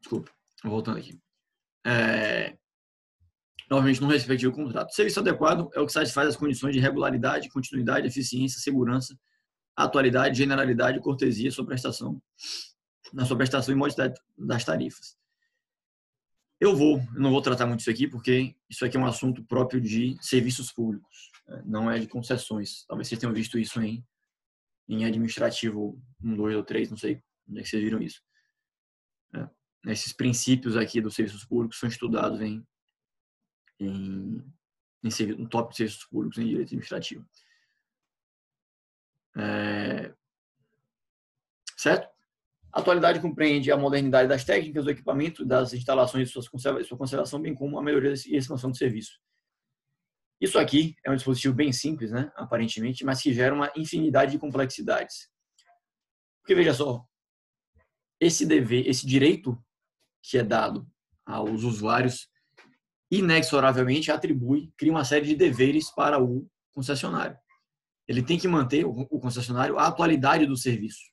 Desculpa, voltando aqui. Novamente, no respectivo contrato. Serviço adequado é o que satisfaz as condições de regularidade, continuidade, eficiência, segurança, atualidade, generalidade, cortesia na sua prestação e modalidade das tarifas. Eu não vou tratar muito isso aqui, porque isso aqui é um assunto próprio de serviços públicos, não é de concessões. Talvez vocês tenham visto isso em administrativo 1, 2 ou 3, não sei onde é que vocês viram isso. Esses princípios aqui dos serviços públicos são estudados no top de serviços públicos em direito administrativo. Certo? A atualidade compreende a modernidade das técnicas, do equipamento, das instalações e sua conservação, bem como a melhoria e expansão do serviço. Isso aqui é um dispositivo bem simples, né, aparentemente, mas que gera uma infinidade de complexidades. Porque, veja só, esse direito que é dado aos usuários, inexoravelmente cria uma série de deveres para o concessionário. Ele tem que manter, o concessionário, a atualidade do serviço.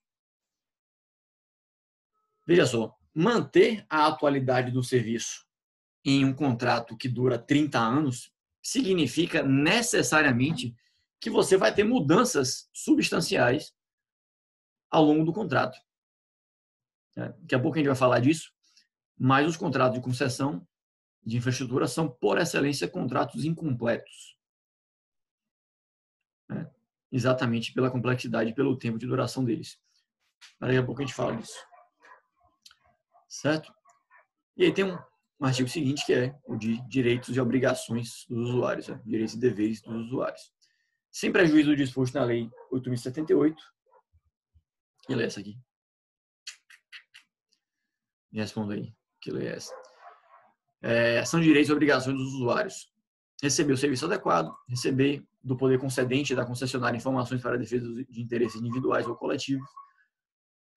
Veja só, manter a atualidade do serviço em um contrato que dura 30 anos significa necessariamente que você vai ter mudanças substanciais ao longo do contrato. Daqui a pouco a gente vai falar disso, mas os contratos de concessão de infraestrutura são, por excelência, contratos incompletos. Exatamente pela complexidade e pelo tempo de duração deles. Daqui a pouco a gente fala disso. Certo? E aí tem um artigo seguinte, que é o de direitos e obrigações dos usuários, direitos e deveres dos usuários. Sem prejuízo do disposto na Lei 8.078, que lê essa aqui? Me responda aí, que lê essa? São direitos e obrigações dos usuários. Receber o serviço adequado, receber do poder concedente da concessionária informações para a defesa de interesses individuais ou coletivos,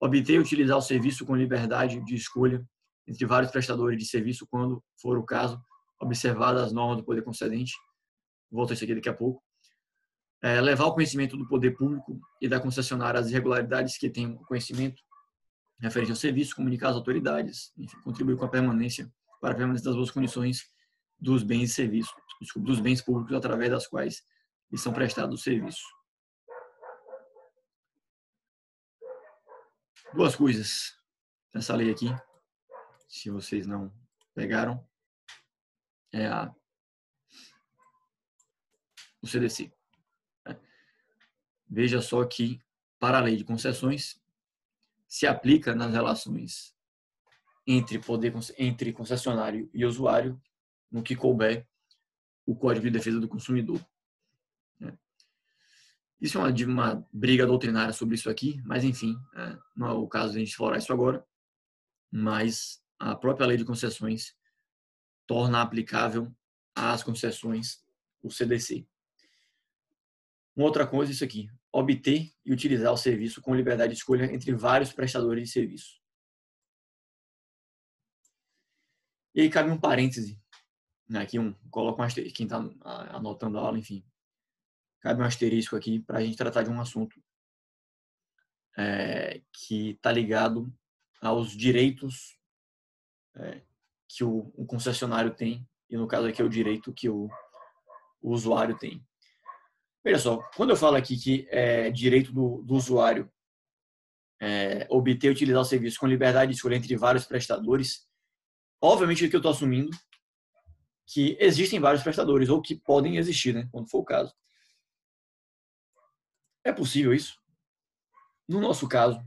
obter e utilizar o serviço com liberdade de escolha entre vários prestadores de serviço, quando for o caso, observadas as normas do poder concedente. Volto a isso aqui daqui a pouco. Levar ao conhecimento do poder público e da concessionária as irregularidades que tem conhecimento referente ao serviço, comunicar às autoridades, enfim, contribuir para a permanência das boas condições dos bens e serviços, dos bens públicos através das quais lhes são prestados os serviços. Duas coisas nessa lei aqui, se vocês não pegaram, é o CDC. Veja só que, para a lei de concessões, se aplica nas relações entre concessionário e usuário, no que couber o Código de Defesa do Consumidor. Isso é uma briga doutrinária sobre isso aqui, mas enfim, não é o caso de a gente explorar isso agora, mas a própria lei de concessões torna aplicável às concessões o CDC. Uma outra coisa é isso aqui: obter e utilizar o serviço com liberdade de escolha entre vários prestadores de serviço. E aí cabe um parêntese, aqui coloca um asterisco, quem está anotando a aula, enfim, cabe um asterisco aqui para a gente tratar de um assunto que está ligado aos direitos que o concessionário tem, e no caso aqui é o direito que o usuário tem. Veja só, quando eu falo aqui que é direito do usuário obter e utilizar o serviço com liberdade de escolha entre vários prestadores, obviamente que eu estou assumindo que existem vários prestadores, ou que podem existir, né, quando for o caso. É possível isso? No nosso caso,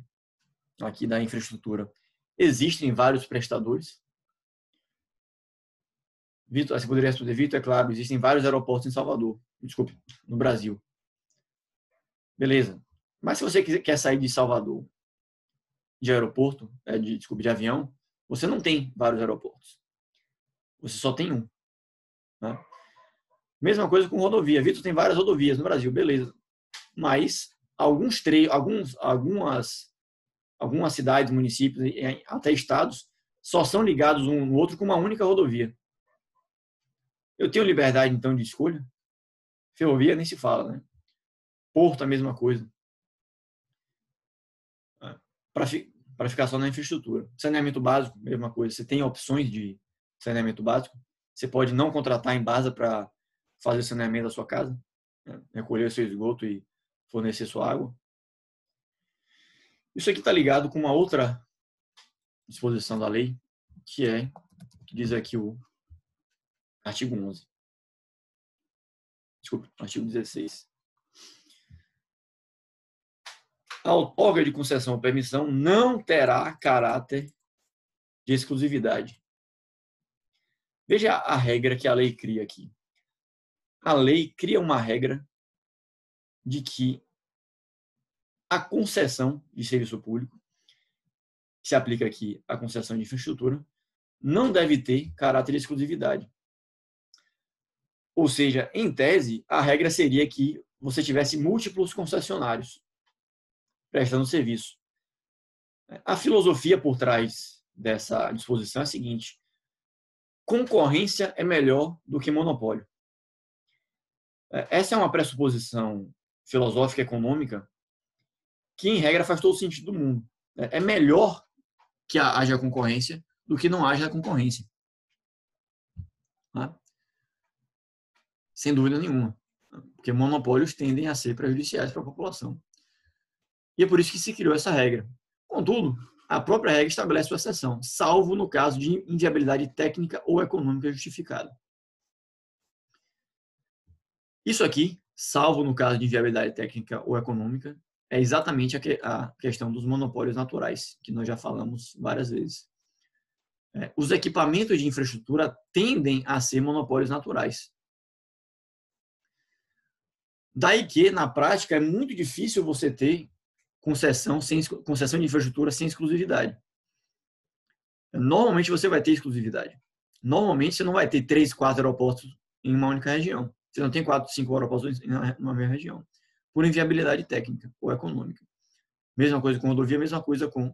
aqui da infraestrutura, existem vários prestadores? Vitor, você poderia responder, Vitor? É claro, existem vários aeroportos em Salvador. Desculpe, no Brasil. Beleza. Mas se você quer sair de Salvador de aeroporto, de avião, você não tem vários aeroportos. Você só tem um. Né? Mesma coisa com rodovia. Vitor, tem várias rodovias no Brasil, beleza. Mas algumas cidades, municípios, até estados, só são ligados um no outro com uma única rodovia. Eu tenho liberdade, então, de escolha? Ferrovia nem se fala, né? Porto, a mesma coisa. para ficar só na infraestrutura. Saneamento básico, mesma coisa. Você tem opções de saneamento básico. Você pode não contratar a Embasa para fazer saneamento da sua casa, né? Recolher o seu esgoto e fornecer sua água. Isso aqui está ligado com uma outra disposição da lei, que diz aqui o artigo 11. Desculpa, artigo 16. A outorga de concessão ou permissão não terá caráter de exclusividade. Veja a regra que a lei cria aqui. A lei cria uma regra de que a concessão de serviço público, que se aplica aqui à concessão de infraestrutura, não deve ter caráter de exclusividade. Ou seja, em tese, a regra seria que você tivesse múltiplos concessionários prestando serviço. A filosofia por trás dessa disposição é a seguinte: concorrência é melhor do que monopólio. Essa é uma pressuposição filosófica e econômica que, em regra, faz todo sentido do mundo. É melhor que haja concorrência do que não haja concorrência. Sem dúvida nenhuma. Porque monopólios tendem a ser prejudiciais para a população. E é por isso que se criou essa regra. Contudo, a própria regra estabelece uma exceção, salvo no caso de inviabilidade técnica ou econômica justificada. Isso aqui, salvo no caso de inviabilidade técnica ou econômica, é exatamente a questão dos monopólios naturais, que nós já falamos várias vezes. Os equipamentos de infraestrutura tendem a ser monopólios naturais. Daí que, na prática, é muito difícil você ter concessão de infraestrutura sem exclusividade. Normalmente você vai ter exclusividade. Normalmente você não vai ter 3, 4 aeroportos em uma única região. Você não tem 4, 5 aeroportos em uma mesma região. Por inviabilidade técnica ou econômica. Mesma coisa com rodovia, mesma coisa com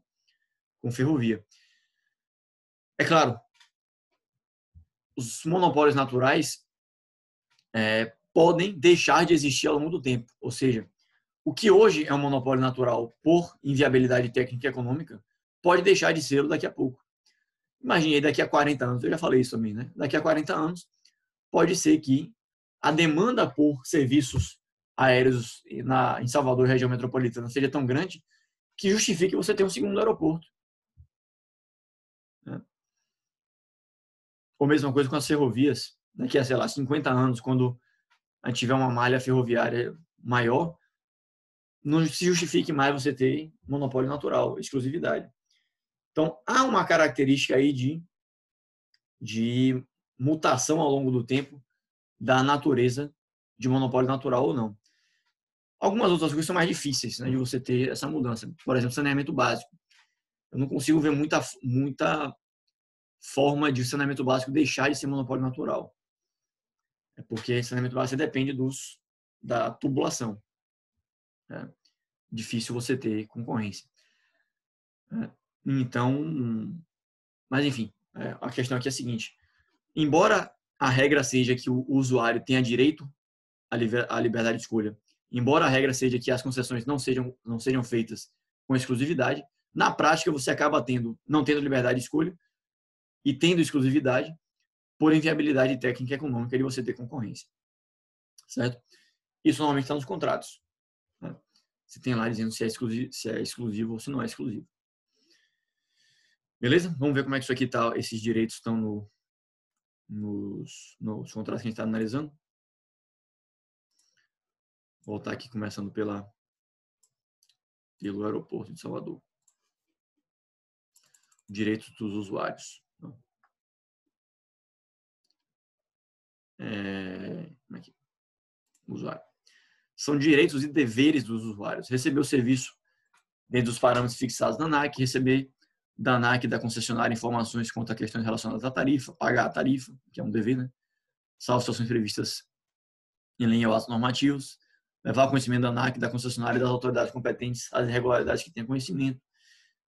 ferrovia. É claro, os monopólios naturais podem deixar de existir ao longo do tempo. Ou seja, o que hoje é um monopólio natural por inviabilidade técnica e econômica pode deixar de ser daqui a pouco. Imagine daqui a 40 anos, eu já falei isso também, né? Daqui a 40 anos, pode ser que a demanda por serviços aéreos em Salvador, região metropolitana, seja tão grande que justifique você ter um segundo aeroporto. Ou mesma coisa com as ferrovias. Daqui a, sei lá, 50 anos, quando a gente tiver uma malha ferroviária maior, não se justifique mais você ter monopólio natural, exclusividade. Então, há uma característica aí de mutação ao longo do tempo da natureza de monopólio natural ou não. Algumas outras coisas são mais difíceis, né, de você ter essa mudança. Por exemplo, saneamento básico. Eu não consigo ver muita forma de saneamento básico deixar de ser monopólio natural. É porque saneamento básico depende da tubulação. Difícil você ter concorrência. Então, mas enfim, a questão aqui é a seguinte: embora a regra seja que o usuário tenha direito à liberdade de escolha, embora a regra seja que as concessões não sejam feitas com exclusividade, na prática você acaba não tendo liberdade de escolha e tendo exclusividade por inviabilidade técnica e econômica de você ter concorrência. Certo? Isso normalmente está nos contratos. Você tem lá dizendo se é exclusivo ou se não é exclusivo. Beleza? Vamos ver como é que isso aqui tá, esses direitos estão nos contratos que a gente está analisando. Vou voltar aqui começando pelo aeroporto de Salvador. Direitos dos usuários. Como é que usuário? São direitos e deveres dos usuários. Receber o serviço dentro dos parâmetros fixados na ANAC, receber da ANAC, da concessionária, informações quanto a questões relacionadas à tarifa, pagar a tarifa, que é um dever, né? Salvo situações previstas em linha aos atos normativos, levar ao conhecimento da ANAC, da concessionária e das autoridades competentes as irregularidades que tenham conhecimento,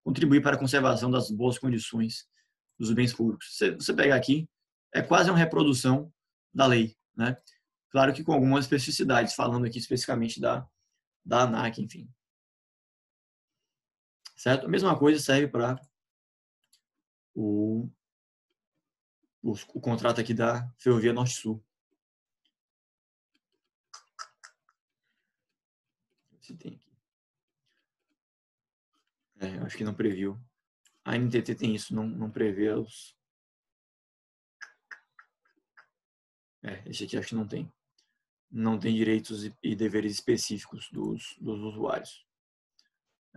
contribuir para a conservação das boas condições dos bens públicos. Se você pegar aqui, é quase uma reprodução da lei, né? Claro que com algumas especificidades, falando aqui especificamente da ANAC, enfim. certo? A mesma coisa serve para o contrato aqui da Ferrovia Norte-Sul. Se tem aqui. Acho que não previu. A NTT tem isso, não prevê os... esse aqui acho que não tem. Não tem direitos e deveres específicos dos usuários.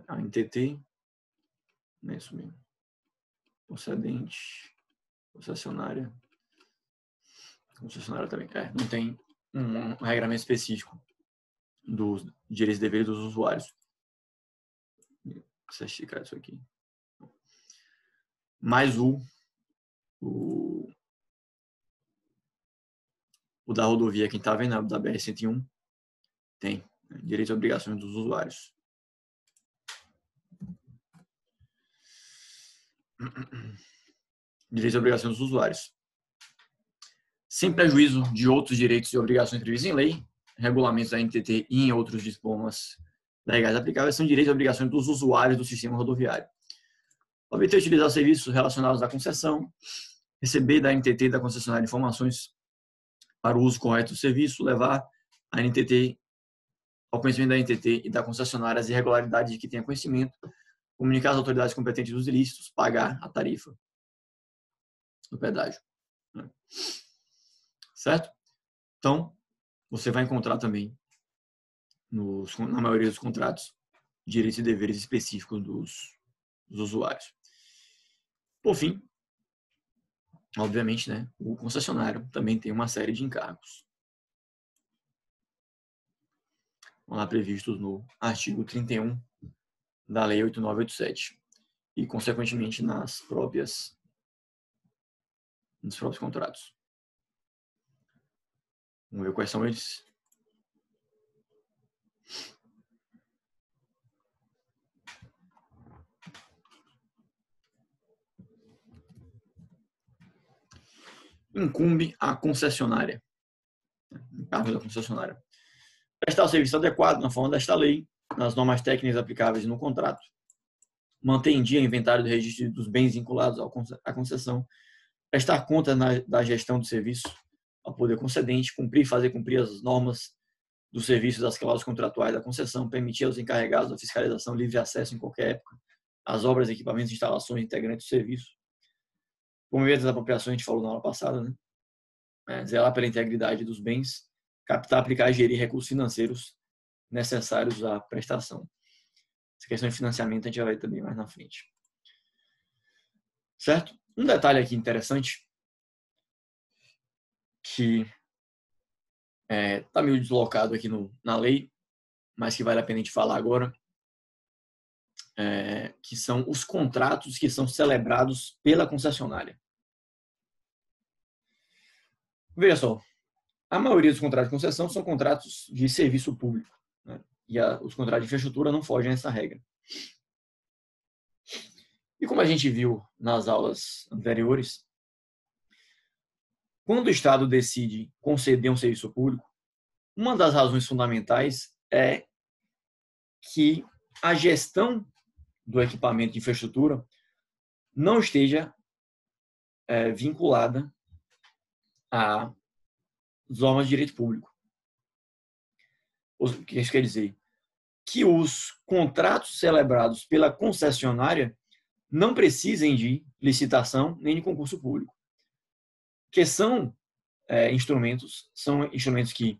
A NTT, não é isso mesmo. Concedente, concessionária também. Não tem um regramento específico dos direitos e deveres dos usuários. Vou esticar isso aqui. Mais o da rodovia, quem está vendo, da BR-101, tem direitos e obrigações dos usuários. Direitos e obrigações dos usuários. Sem prejuízo de outros direitos e obrigações previstos em lei, regulamentos da NTT e em outros diplomas legais aplicáveis, são direitos e obrigações dos usuários do sistema rodoviário. Obter e utilizar serviços relacionados à concessão, receber da NTT e da concessionária informações para o uso correto do serviço, levar a NTT ao conhecimento da NTT e da concessionária as irregularidades de que tenha conhecimento, comunicar às autoridades competentes dos ilícitos, pagar a tarifa do pedágio. Certo? Então, você vai encontrar também, na maioria dos contratos, direitos e deveres específicos dos usuários. Por fim, obviamente, né, o concessionário também tem uma série de encargos. Vão lá previstos no artigo 31 da Lei 8987 e, consequentemente, nos próprios contratos. Vamos ver quais são eles. Incumbe a concessionária. Encargo da concessionária. Prestar o serviço adequado na forma desta lei, nas normas técnicas aplicáveis no contrato. Manter em dia o inventário do registro dos bens vinculados à concessão. Prestar conta da gestão do serviço ao poder concedente. Cumprir e fazer cumprir as normas do serviço das cláusulas contratuais da concessão. Permitir aos encarregados da fiscalização livre acesso em qualquer época às obras, equipamentos, instalações integrantes do serviço. Promover as desapropriações, a gente falou na aula passada, né? Zelar pela integridade dos bens, captar, aplicar e gerir recursos financeiros necessários à prestação. Essa questão de financiamento a gente vai ver também mais na frente. Certo? Um detalhe aqui interessante, que está meio deslocado aqui na lei, mas que vale a pena a gente falar agora, que são os contratos que são celebrados pela concessionária. Veja só, a maioria dos contratos de concessão são contratos de serviço público, né? E os contratos de infraestrutura não fogem a essa regra. E como a gente viu nas aulas anteriores, quando o Estado decide conceder um serviço público, uma das razões fundamentais é que a gestão do equipamento de infraestrutura não esteja vinculada a normas de direito público. O que isso quer dizer? Que os contratos celebrados pela concessionária não precisem de licitação nem de concurso público, que são instrumentos que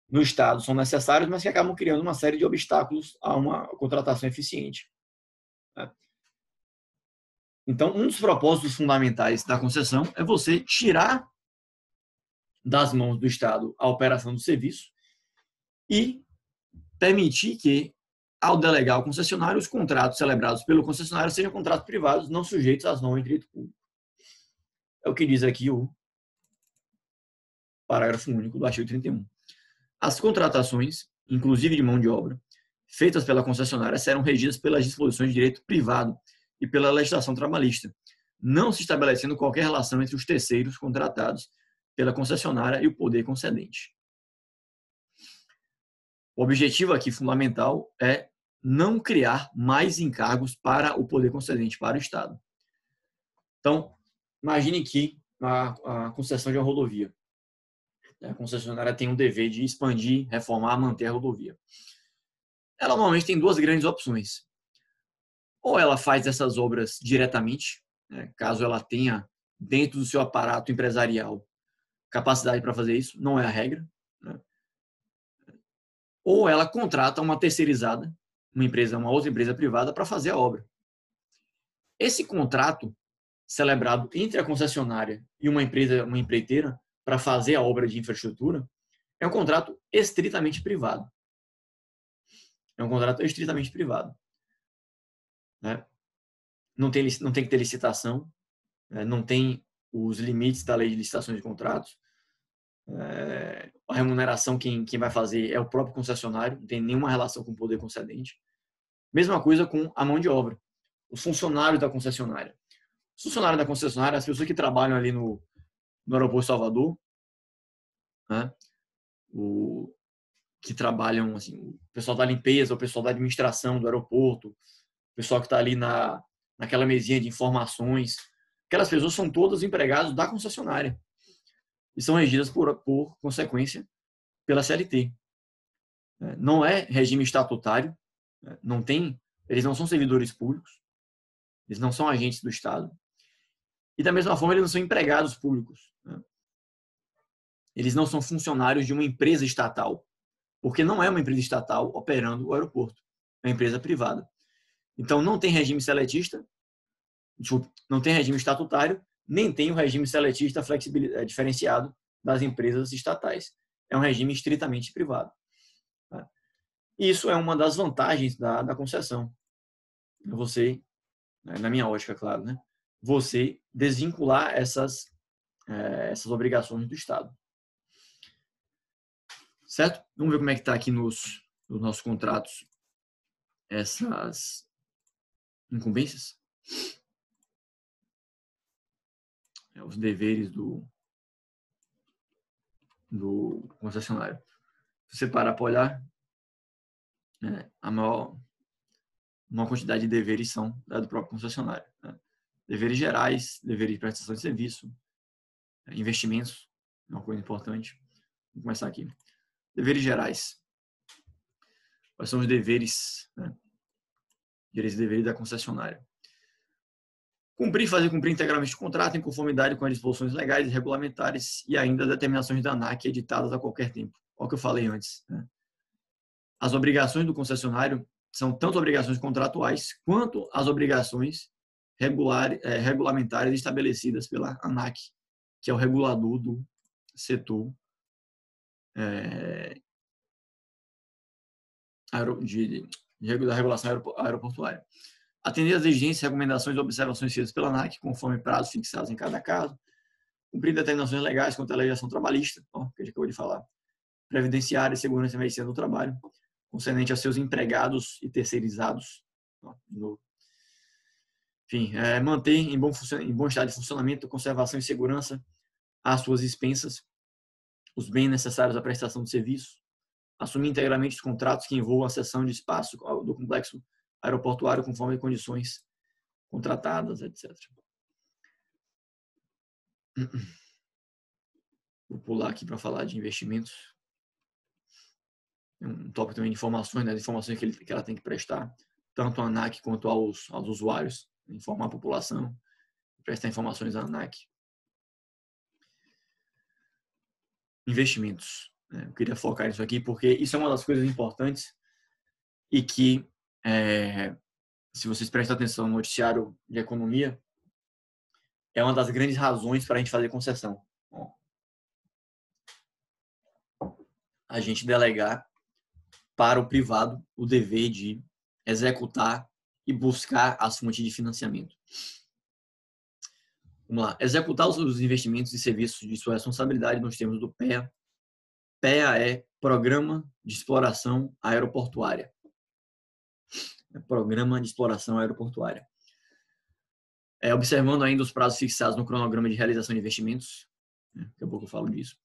no Estado são necessários, mas que acabam criando uma série de obstáculos a uma contratação eficiente. Então, um dos propósitos fundamentais da concessão é você tirar das mãos do Estado a operação do serviço e permitir que, ao delegar ao concessionário, os contratos celebrados pelo concessionário sejam contratos privados não sujeitos às normas de direito público. É o que diz aqui o parágrafo único do artigo 31. As contratações, inclusive de mão de obra, feitas pela concessionária serão regidas pelas disposições de direito privado e pela legislação trabalhista, não se estabelecendo qualquer relação entre os terceiros contratados pela concessionária e o poder concedente. O objetivo aqui fundamental é não criar mais encargos para o poder concedente, para o Estado. Então, imagine que a concessão de uma rodovia. A concessionária tem um dever de expandir, reformar, manter a rodovia. Ela normalmente tem duas grandes opções. Ou ela faz essas obras diretamente, né, caso ela tenha dentro do seu aparato empresarial capacidade para fazer isso, não é a regra, né? Ou ela contrata uma terceirizada, uma outra empresa privada para fazer a obra. Esse contrato celebrado entre a concessionária e uma empreiteira para fazer a obra de infraestrutura é um contrato estritamente privado. É um contrato estritamente privado, né? Não tem que ter licitação, né? Não tem os limites da lei de licitações de contratos. A remuneração, quem vai fazer é o próprio concessionário, não tem nenhuma relação com o poder concedente. Mesma coisa com a mão de obra, os funcionários da concessionária. Os funcionários da concessionária, as pessoas que trabalham ali no aeroporto de Salvador, né? Que trabalham, assim, o pessoal da limpeza, o pessoal da administração do aeroporto, o pessoal que está ali naquela mesinha de informações, aquelas pessoas são todos empregados da concessionária e são regidas por consequência pela CLT. Não é regime estatutário, eles não são servidores públicos, eles não são agentes do Estado e da mesma forma eles não são empregados públicos. Eles não são funcionários de uma empresa estatal, porque não é uma empresa estatal operando o aeroporto, é uma empresa privada. Então não tem regime seletista, não tem regime estatutário, nem tem o regime seletista diferenciado das empresas estatais. É um regime estritamente privado. Isso é uma das vantagens da concessão. Você, na minha ótica, claro, né? Você desvincular essas obrigações do Estado. Certo? Vamos ver como é que está aqui nos nossos contratos essas incumbências. Os deveres do concessionário. Se você parar para olhar, a maior quantidade de deveres são do próprio concessionário. Deveres gerais, deveres de prestação de serviço, investimentos, é uma coisa importante. Vamos começar aqui. Deveres gerais. Quais são os deveres, direitos e deveres da concessionária? Fazer cumprir integralmente o contrato em conformidade com as disposições legais e regulamentares e ainda determinações da ANAC editadas a qualquer tempo. Olha o que eu falei antes. As obrigações do concessionário são tanto obrigações contratuais quanto as obrigações regulamentares estabelecidas pela ANAC, que é o regulador do setor da regulação aeroportuária. Atender às exigências, recomendações e observações feitas pela ANAC, conforme prazos fixados em cada caso. Cumprir determinações legais quanto à legislação trabalhista, que a gente acabou de falar. Previdenciária e segurança e medicina do trabalho, concernente aos seus empregados e terceirizados. Enfim, manter em bom estado de funcionamento, conservação e segurança às suas expensas, os bens necessários à prestação de serviço, assumir integralmente os contratos que envolvam a cessão de espaço do complexo aeroportuário conforme condições contratadas, etc. Vou pular aqui para falar de investimentos. Um tópico também de informações, né? As informações que ela tem que prestar, tanto à ANAC quanto aos usuários, informar a população, prestar informações à ANAC. Investimentos. Eu queria focar nisso aqui, porque isso é uma das coisas importantes e que, se vocês prestam atenção no noticiário de economia, é uma das grandes razões para a gente fazer concessão. A gente delegar para o privado o dever de executar e buscar as fontes de financiamento. Vamos lá. Executar os investimentos e serviços de sua responsabilidade nos termos do PEA. PEA é Programa de Exploração Aeroportuária. Programa de Exploração Aeroportuária. Observando ainda os prazos fixados no cronograma de realização de investimentos. Daqui a pouco eu falo disso.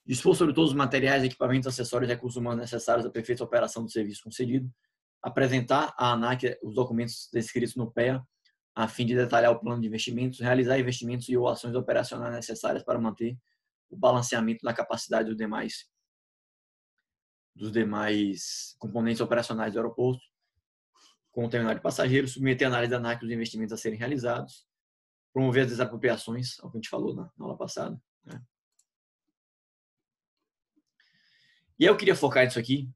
Dispor sobre todos os materiais, equipamentos, acessórios e recursos humanos necessários à perfeita operação do serviço concedido. apresentar à ANAC os documentos descritos no PEA, a fim de detalhar o plano de investimentos, realizar investimentos e ou ações operacionais necessárias para manter o balanceamento da capacidade dos demais componentes operacionais do aeroporto, com o terminal de passageiros, submeter a análise da ANAC dos investimentos a serem realizados, promover as desapropriações, ao que a gente falou na aula passada, né? E eu queria focar nisso aqui,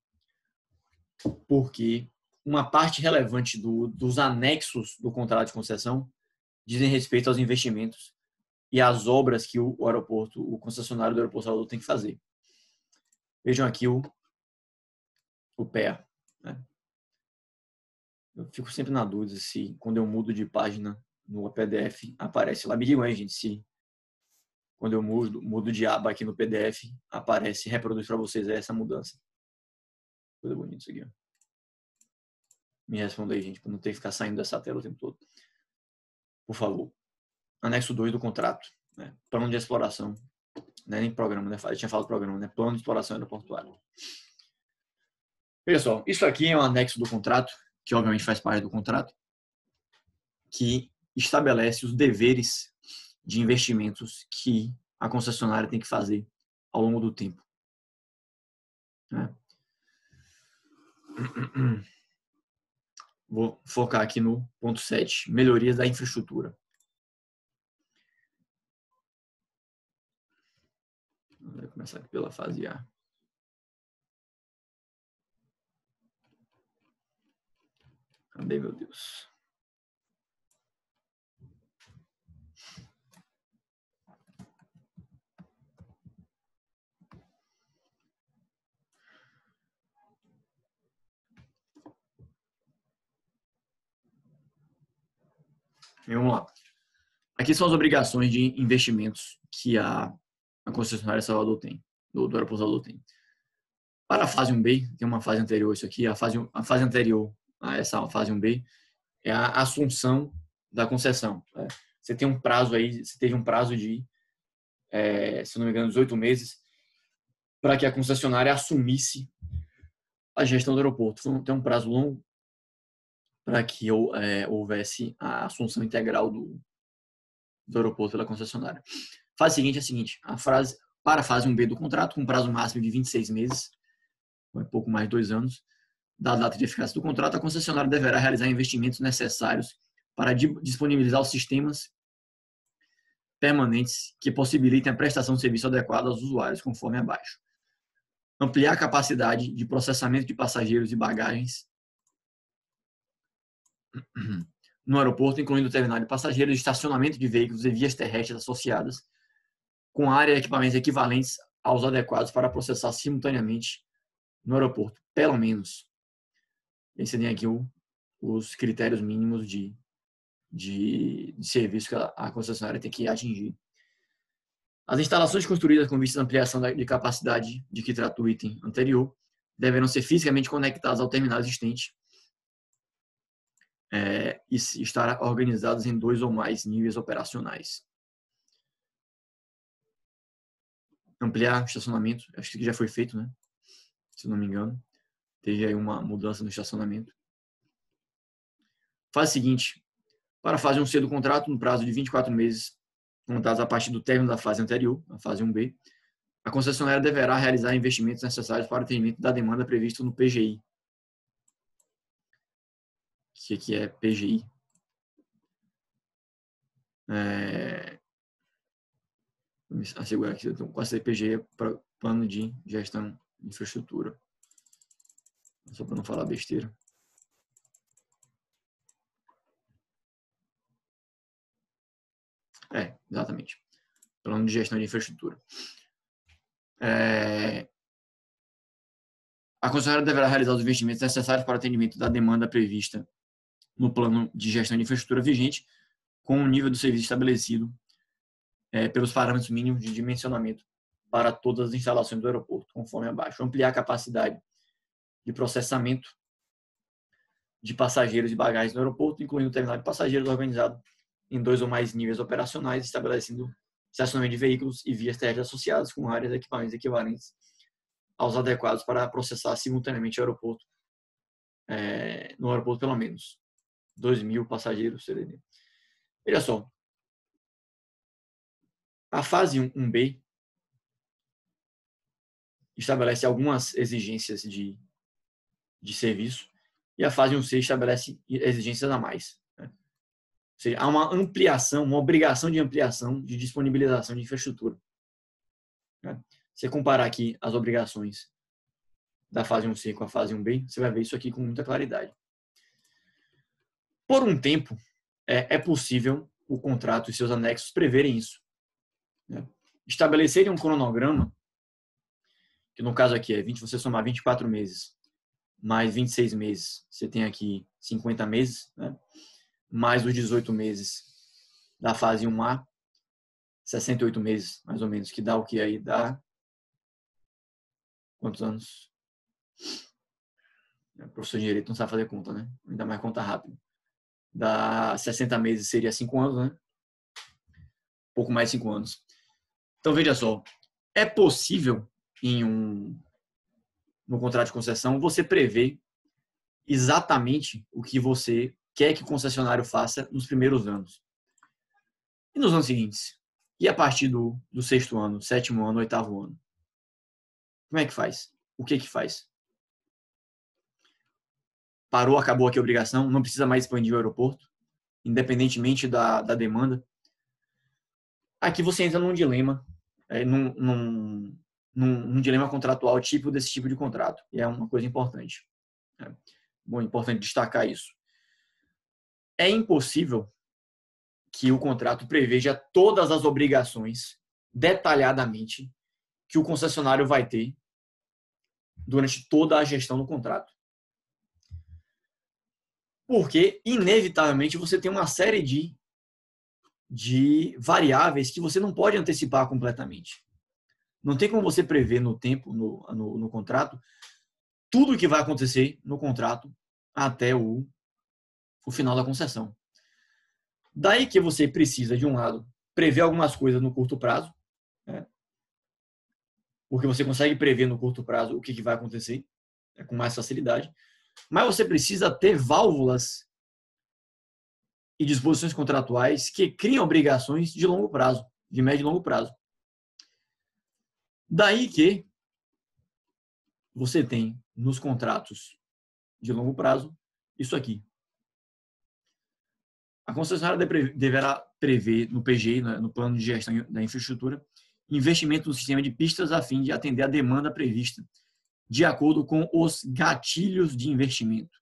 porque uma parte relevante dos anexos do contrato de concessão dizem respeito aos investimentos e às obras que o aeroporto, o concessionário do aeroporto Salvador tem que fazer. Vejam aqui o PEA, né? Eu fico sempre na dúvida se quando eu mudo de página no PDF aparece lá. Me digam aí, gente, se quando eu mudo de aba aqui no PDF aparece, reproduz para vocês essa mudança. Coisa bonita isso aqui, ó. Me responda aí, gente, para não ter que ficar saindo dessa tela o tempo todo. Por favor. Anexo 2 do contrato, né? Plano de exploração. Não é nem programa, né? Eu tinha falado programa, né? Plano de exploração aeroportuária. Pessoal, isso aqui é um anexo do contrato, que obviamente faz parte do contrato, que estabelece os deveres de investimentos que a concessionária tem que fazer ao longo do tempo, né? Vou focar aqui no ponto 7, melhorias da infraestrutura. Vou começar aqui pela fase A. Cadê, meu Deus? Vamos lá. Aqui são as obrigações de investimentos que a concessionária Salvador tem, do aeroporto Salvador tem. Para a fase 1B, tem uma fase anterior a isso aqui, a fase anterior a essa fase 1B é a assunção da concessão, né? Você tem um prazo aí, você teve um prazo de, se não me engano, 18 meses para que a concessionária assumisse a gestão do aeroporto. Tem um prazo longo para que houvesse a assunção integral do aeroporto pela concessionária. A fase seguinte é a seguinte, para a fase 1B do contrato, com prazo máximo de 26 meses, um pouco mais de 2 anos, da data de eficácia do contrato, a concessionária deverá realizar investimentos necessários para disponibilizar os sistemas permanentes que possibilitem a prestação de serviço adequado aos usuários, conforme abaixo. Ampliar a capacidade de processamento de passageiros e bagagens no aeroporto, incluindo o terminal de passageiros, estacionamento de veículos e vias terrestres associadas, com área e equipamentos equivalentes aos adequados para processar simultaneamente no aeroporto, pelo menos. Esse tem aqui os critérios mínimos de serviço que a concessionária tem que atingir. As instalações construídas com vista à ampliação de capacidade de que trata o item anterior deverão ser fisicamente conectadas ao terminal existente e estar organizadas em 2 ou mais níveis operacionais. Ampliar o estacionamento, acho que já foi feito, né? Se não me engano. Teve aí uma mudança no estacionamento. Fase seguinte. Para a fase 1C do contrato, no prazo de 24 meses, contados a partir do término da fase anterior, a fase 1B, a concessionária deverá realizar investimentos necessários para o atendimento da demanda prevista no PGI. O que é PGI? Vou me assegurar aqui, então, quase PGI é para plano de gestão de infraestrutura. Só para não falar besteira. Exatamente. Plano de gestão de infraestrutura. A concessionária deverá realizar os investimentos necessários para o atendimento da demanda prevista no plano de gestão de infraestrutura vigente, com o nível do serviço estabelecido pelos parâmetros mínimos de dimensionamento para todas as instalações do aeroporto, conforme abaixo. Ampliar a capacidade de processamento de passageiros e bagagens no aeroporto, incluindo o terminal de passageiros organizado em 2 ou mais níveis operacionais, estabelecendo estacionamento de veículos e vias terrestres associadas com áreas e equipamentos equivalentes aos adequados para processar simultaneamente o aeroporto no aeroporto pelo menos. 2.000 passageiros CDD. Veja só. A fase 1B estabelece algumas exigências de serviço e a fase 1C estabelece exigências a mais. Né? Ou seja, há uma ampliação, uma obrigação de ampliação de disponibilização de infraestrutura. Né? Se você comparar aqui as obrigações da fase 1C com a fase 1B, você vai ver isso aqui com muita claridade. Por um tempo, é possível o contrato e seus anexos preverem isso. Né? Estabelecerem um cronograma, que no caso aqui você somar 24 meses, mais 26 meses, você tem aqui 50 meses, né? Mais os 18 meses da fase 1A, 68 meses, mais ou menos, que dá o que aí? Dá quantos anos? O professor de Direito não sabe fazer conta, né? Ainda mais conta rápido. Dá 60 meses, seria 5 anos, né? Pouco mais de 5 anos. Então, veja só. É possível, no contrato de concessão, você prever exatamente o que você quer que o concessionário faça nos primeiros anos. E nos anos seguintes? E a partir do 6º ano, 7º ano, 8º ano? Como é que faz? O que faz? Parou, acabou aqui a obrigação, não precisa mais expandir o aeroporto, independentemente da demanda. Aqui você entra num dilema, num dilema contratual tipo desse tipo de contrato. E é uma coisa importante. Bom, importante destacar isso. É impossível que o contrato preveja todas as obrigações detalhadamente que o concessionário vai ter durante toda a gestão do contrato. Porque, inevitavelmente, você tem uma série de variáveis que você não pode antecipar completamente. Não tem como você prever no tempo, no contrato, tudo o que vai acontecer no contrato até o final da concessão. Daí que você precisa, de um lado, prever algumas coisas no curto prazo, né? Porque você consegue prever no curto prazo o que vai acontecer, né, com mais facilidade. Mas você precisa ter válvulas e disposições contratuais que criam obrigações de longo prazo, de médio e longo prazo. Daí que você tem nos contratos de longo prazo isso aqui. A concessionária deverá prever no PGI, no Plano de Gestão da Infraestrutura, investimento no sistema de pistas a fim de atender a demanda prevista, de acordo com os gatilhos de investimento.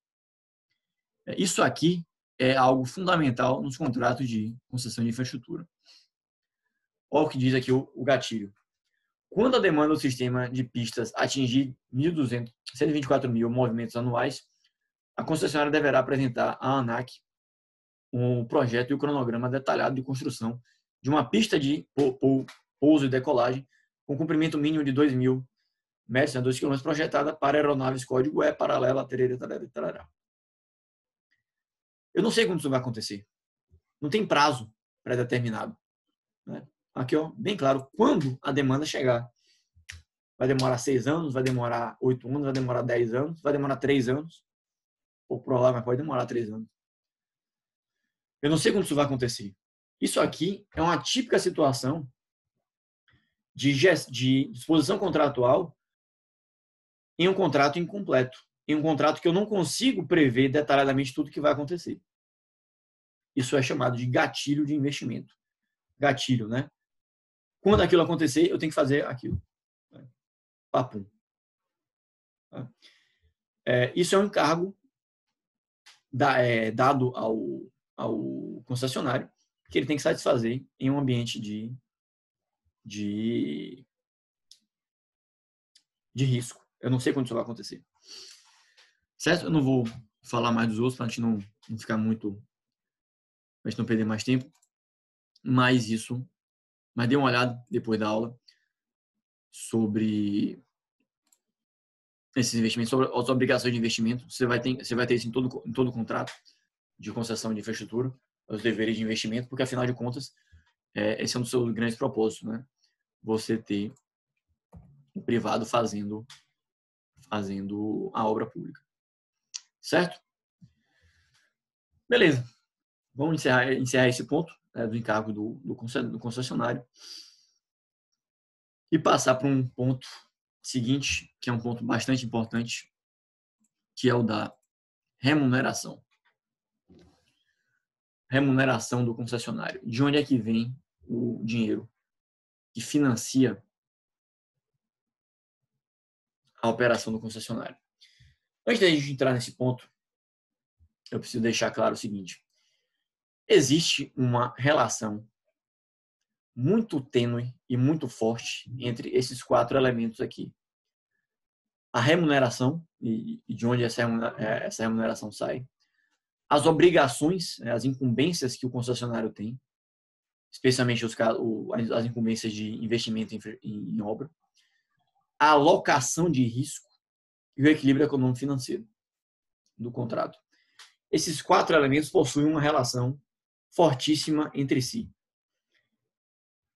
Isso aqui é algo fundamental nos contratos de concessão de infraestrutura. Olha o que diz aqui o gatilho. Quando a demanda do sistema de pistas atingir 124 mil movimentos anuais, a concessionária deverá apresentar à ANAC um projeto e o cronograma detalhado de construção de uma pista de pouso e decolagem com comprimento mínimo de 2.000 metros, 2 km, projetada para aeronaves código E, paralela, tarará. Eu não sei quando isso vai acontecer. Não tem prazo pré-determinado. Né? Aqui, ó, bem claro, quando a demanda chegar. Vai demorar 6 anos, vai demorar 8 anos, vai demorar 10 anos, vai demorar 3 anos. Ou por lá, mas pode demorar 3 anos. Eu não sei quando isso vai acontecer. Isso aqui é uma típica situação de disposição contratual em um contrato incompleto. Em um contrato que eu não consigo prever detalhadamente tudo que vai acontecer. Isso é chamado de gatilho de investimento. Gatilho, né? Quando aquilo acontecer, eu tenho que fazer aquilo. Papum. Isso é um encargo dado ao concessionário que ele tem que satisfazer em um ambiente de risco. Eu não sei quando isso vai acontecer. Certo? Eu não vou falar mais dos outros para a gente não ficar muito... para a gente não perder mais tempo. Mas dê uma olhada depois da aula sobre esses investimentos, sobre as obrigações de investimento. Você vai ter isso em todo contrato de concessão de infraestrutura, os deveres de investimento, porque afinal de contas, esse é um dos seus grandes propósitos, né? Você ter o privado fazendo a obra pública. Certo? Beleza. Vamos encerrar esse ponto, né, do encargo do concessionário e passar para um ponto seguinte, que é um ponto bastante importante, que é o da remuneração. Remuneração do concessionário. De onde é que vem o dinheiro que financia a operação do concessionário? Antes da gente entrar nesse ponto, eu preciso deixar claro o seguinte: existe uma relação muito tênue e muito forte entre esses 4 elementos aqui. A remuneração, e de onde essa remuneração sai. As obrigações, as incumbências que o concessionário tem, especialmente as incumbências de investimento em obra. A alocação de risco e o equilíbrio econômico-financeiro do contrato. Esses 4 elementos possuem uma relação fortíssima entre si.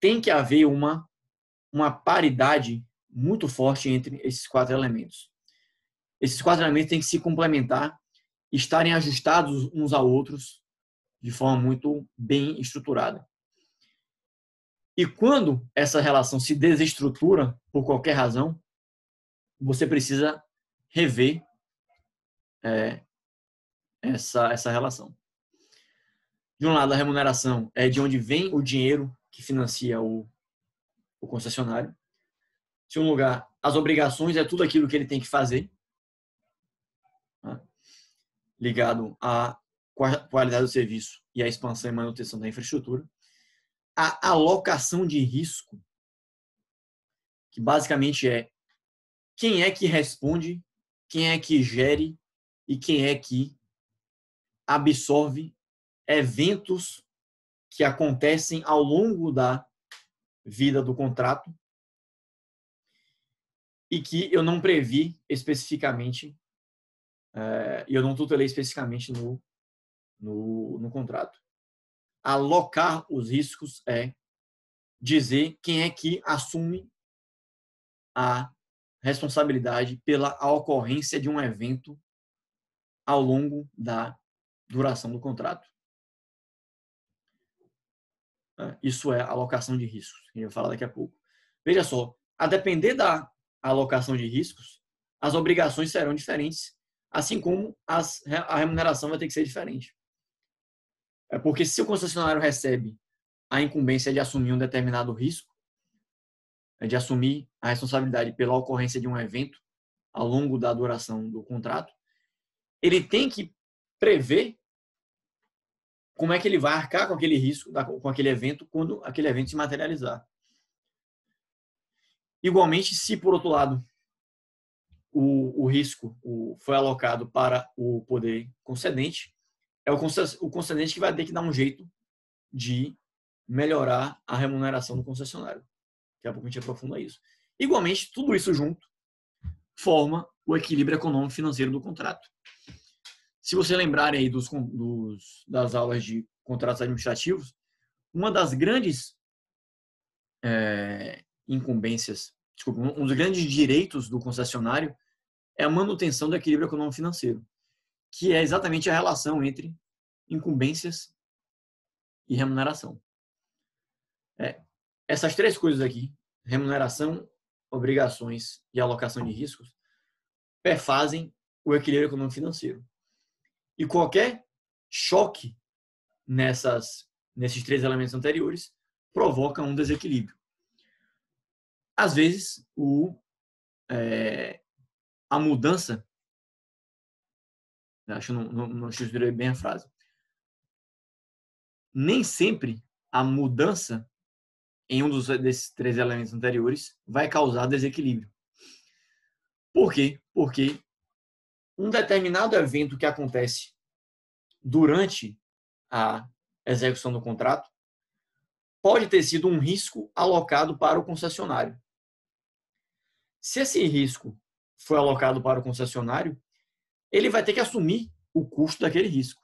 Tem que haver uma paridade muito forte entre esses 4 elementos. Esses 4 elementos têm que se complementar, estarem ajustados uns a outros de forma muito bem estruturada. E quando essa relação se desestrutura por qualquer razão, você precisa rever essa relação. De um lado, a remuneração é de onde vem o dinheiro que financia o concessionário. De um lugar, as obrigações é tudo aquilo que ele tem que fazer, né, ligado à qualidade do serviço e à expansão e manutenção da infraestrutura. A alocação de risco, que basicamente é quem é que responde, quem é que gere e quem é que absorve eventos que acontecem ao longo da vida do contrato e que eu não previ especificamente, e eu não tutelei especificamente no contrato. Alocar os riscos é dizer quem é que assume a responsabilidade pela ocorrência de um evento ao longo da duração do contrato. Isso é alocação de riscos, que eu vou falar daqui a pouco. Veja só, a depender da alocação de riscos, as obrigações serão diferentes, assim como a remuneração vai ter que ser diferente. É porque se o concessionário recebe a incumbência de assumir um determinado risco, de assumir a responsabilidade pela ocorrência de um evento ao longo da duração do contrato, ele tem que prever como é que ele vai arcar com aquele risco, com aquele evento, quando aquele evento se materializar. Igualmente, se por outro lado o risco foi alocado para o poder concedente, é o concedente que vai ter que dar um jeito de melhorar a remuneração do concessionário. Daqui a pouco a gente aprofunda isso. Igualmente, tudo isso junto forma o equilíbrio econômico-financeiro do contrato. Se você lembrarem aí das aulas de contratos administrativos, uma das grandes incumbências, um dos grandes direitos do concessionário é a manutenção do equilíbrio econômico-financeiro, que é exatamente a relação entre incumbências e remuneração. Essas 3 coisas aqui, remuneração, obrigações e alocação de riscos, perfazem o equilíbrio econômico-financeiro. E qualquer choque nesses 3 elementos anteriores provoca um desequilíbrio. Às vezes, a mudança, acho que não estruturei bem a frase, nem sempre a mudança em um desses 3 elementos anteriores vai causar desequilíbrio. Por quê? Porque um determinado evento que acontece durante a execução do contrato pode ter sido um risco alocado para o concessionário. Se esse risco foi alocado para o concessionário, ele vai ter que assumir o custo daquele risco.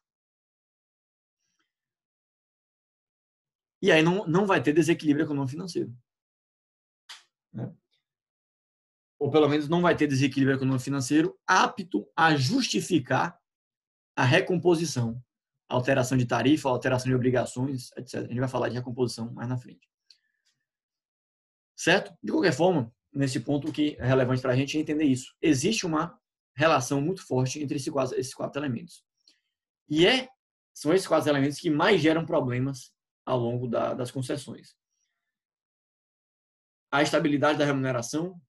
E aí não vai ter desequilíbrio econômico-financeiro. Né? Ou pelo menos não vai ter desequilíbrio econômico-financeiro apto a justificar a recomposição, alteração de tarifa, alteração de obrigações, etc. A gente vai falar de recomposição mais na frente. Certo? De qualquer forma, nesse ponto, o que é relevante para a gente é entender isso. Existe uma relação muito forte entre esses quatro elementos. E são esses quatro elementos que mais geram problemas ao longo das concessões. A estabilidade da remuneração,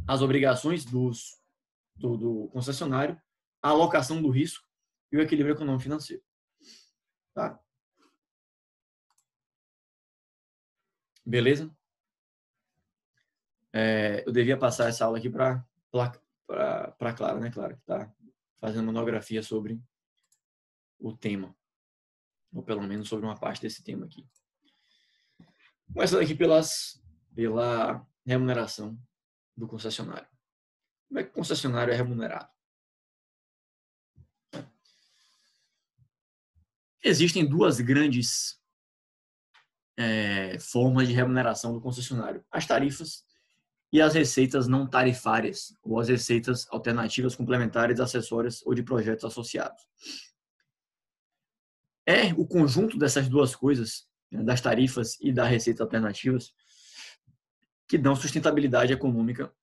as obrigações do concessionário, a alocação do risco e o equilíbrio econômico-financeiro. Tá? Beleza? Eu devia passar essa aula aqui para Clara, né, Clara? Que está fazendo monografia sobre o tema. Ou pelo menos sobre uma parte desse tema aqui. Começando aqui pela remuneração do concessionário. Como é que o concessionário é remunerado? Existem duas grandes formas de remuneração do concessionário. As tarifas e as receitas não tarifárias, ou as receitas alternativas, complementares, acessórias ou de projetos associados. É o conjunto dessas duas coisas, das tarifas e das receitas alternativas, que dão sustentabilidade econômica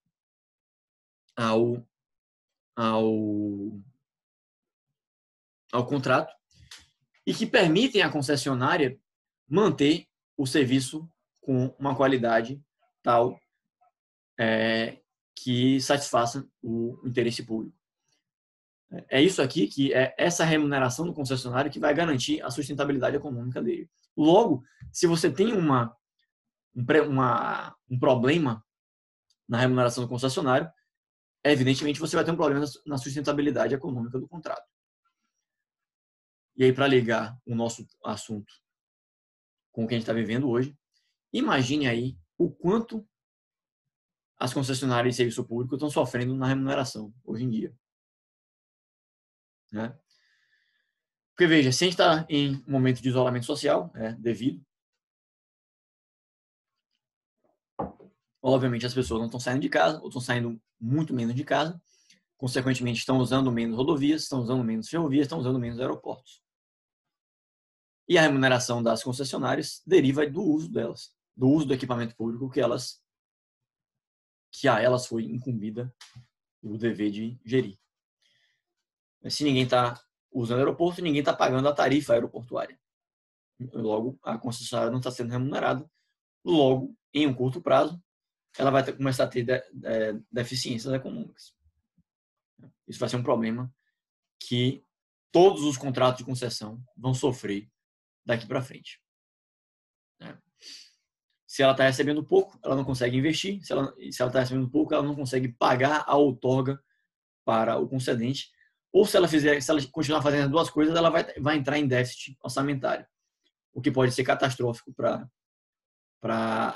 ao contrato e que permitem à concessionária manter o serviço com uma qualidade tal que satisfaça o interesse público. É isso aqui que é essa remuneração do concessionário que vai garantir a sustentabilidade econômica dele. Logo, se você tem um problema na remuneração do concessionário, evidentemente você vai ter um problema na sustentabilidade econômica do contrato. E aí, para ligar o nosso assunto com o que a gente está vivendo hoje, imagine aí o quanto as concessionárias de serviço público estão sofrendo na remuneração hoje em dia. Né? Porque, veja, se a gente está em um momento de isolamento social, devido, obviamente as pessoas não estão saindo de casa, ou estão saindo muito menos de casa, consequentemente estão usando menos rodovias, estão usando menos ferrovias, estão usando menos aeroportos. E a remuneração das concessionárias deriva do uso delas, do uso do equipamento público que a elas foi incumbida o dever de gerir. Se ninguém está usando aeroporto, ninguém está pagando a tarifa aeroportuária. Logo, a concessionária não está sendo remunerada. Logo, em um curto prazo, ela vai começar a ter deficiências econômicas. Isso vai ser um problema que todos os contratos de concessão vão sofrer daqui para frente. Se ela está recebendo pouco, ela não consegue investir. Se ela está recebendo pouco, ela não consegue pagar a outorga para o concedente. Ou se ela continuar fazendo as duas coisas, ela vai entrar em déficit orçamentário, o que pode ser catastrófico para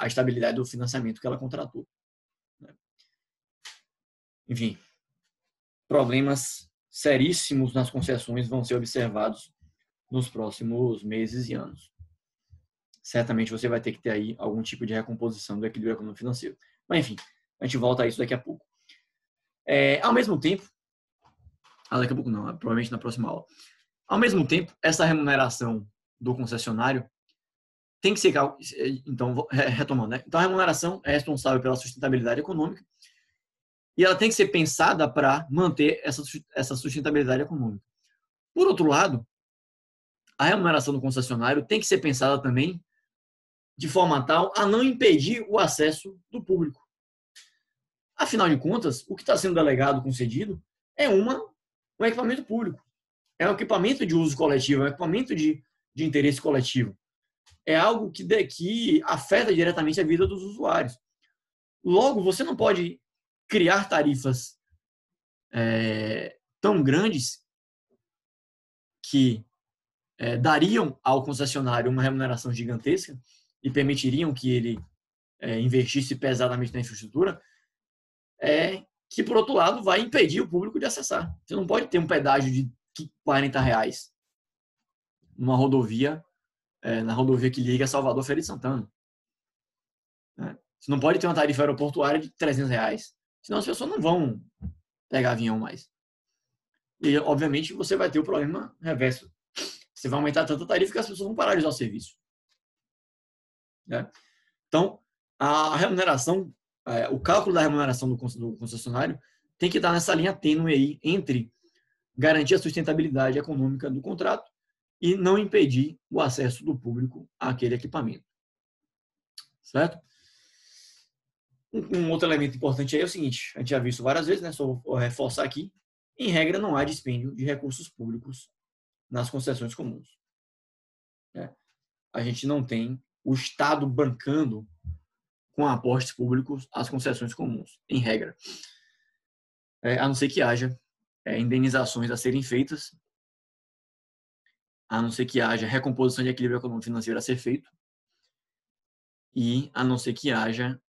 a estabilidade do financiamento que ela contratou. Enfim, problemas seríssimos nas concessões vão ser observados nos próximos meses e anos. Certamente você vai ter que ter aí algum tipo de recomposição do equilíbrio econômico-financeiro. Mas, enfim, a gente volta a isso daqui a pouco. Ao mesmo tempo, daqui a pouco não, provavelmente na próxima aula. Ao mesmo tempo, essa remuneração do concessionário tem que ser... Então, retomando, né? Então, a remuneração é responsável pela sustentabilidade econômica e ela tem que ser pensada para manter essa sustentabilidade econômica. Por outro lado, a remuneração do concessionário tem que ser pensada também de forma tal a não impedir o acesso do público. Afinal de contas, o que está sendo delegado, concedido, é um equipamento público. É um equipamento de uso coletivo, é um equipamento de interesse coletivo. É algo que afeta diretamente a vida dos usuários. Logo, você não pode criar tarifas tão grandes que dariam ao concessionário uma remuneração gigantesca e permitiriam que ele investisse pesadamente na infraestrutura, que, por outro lado, vai impedir o público de acessar. Você não pode ter um pedágio de R$40 numa rodovia, na rodovia que liga Salvador a Feira de Santana. Você não pode ter uma tarifa aeroportuária de R$300, senão as pessoas não vão pegar avião mais. E, obviamente, você vai ter o problema reverso. Você vai aumentar tanta tarifa que as pessoas vão parar de usar o serviço. Né? Então, a remuneração, o cálculo da remuneração do concessionário tem que estar nessa linha tênue aí entre garantir a sustentabilidade econômica do contrato e não impedir o acesso do público àquele equipamento. Certo? Um outro elemento importante aí é o seguinte, a gente já viu isso várias vezes, né? Só vou reforçar aqui. Em regra, não há dispêndio de recursos públicos nas concessões comuns. Né? A gente não tem o Estado bancando com aportes públicos as concessões comuns, em regra. A não ser que haja indenizações a serem feitas, a não ser que haja recomposição de equilíbrio econômico financeiro a ser feito, e a não ser que haja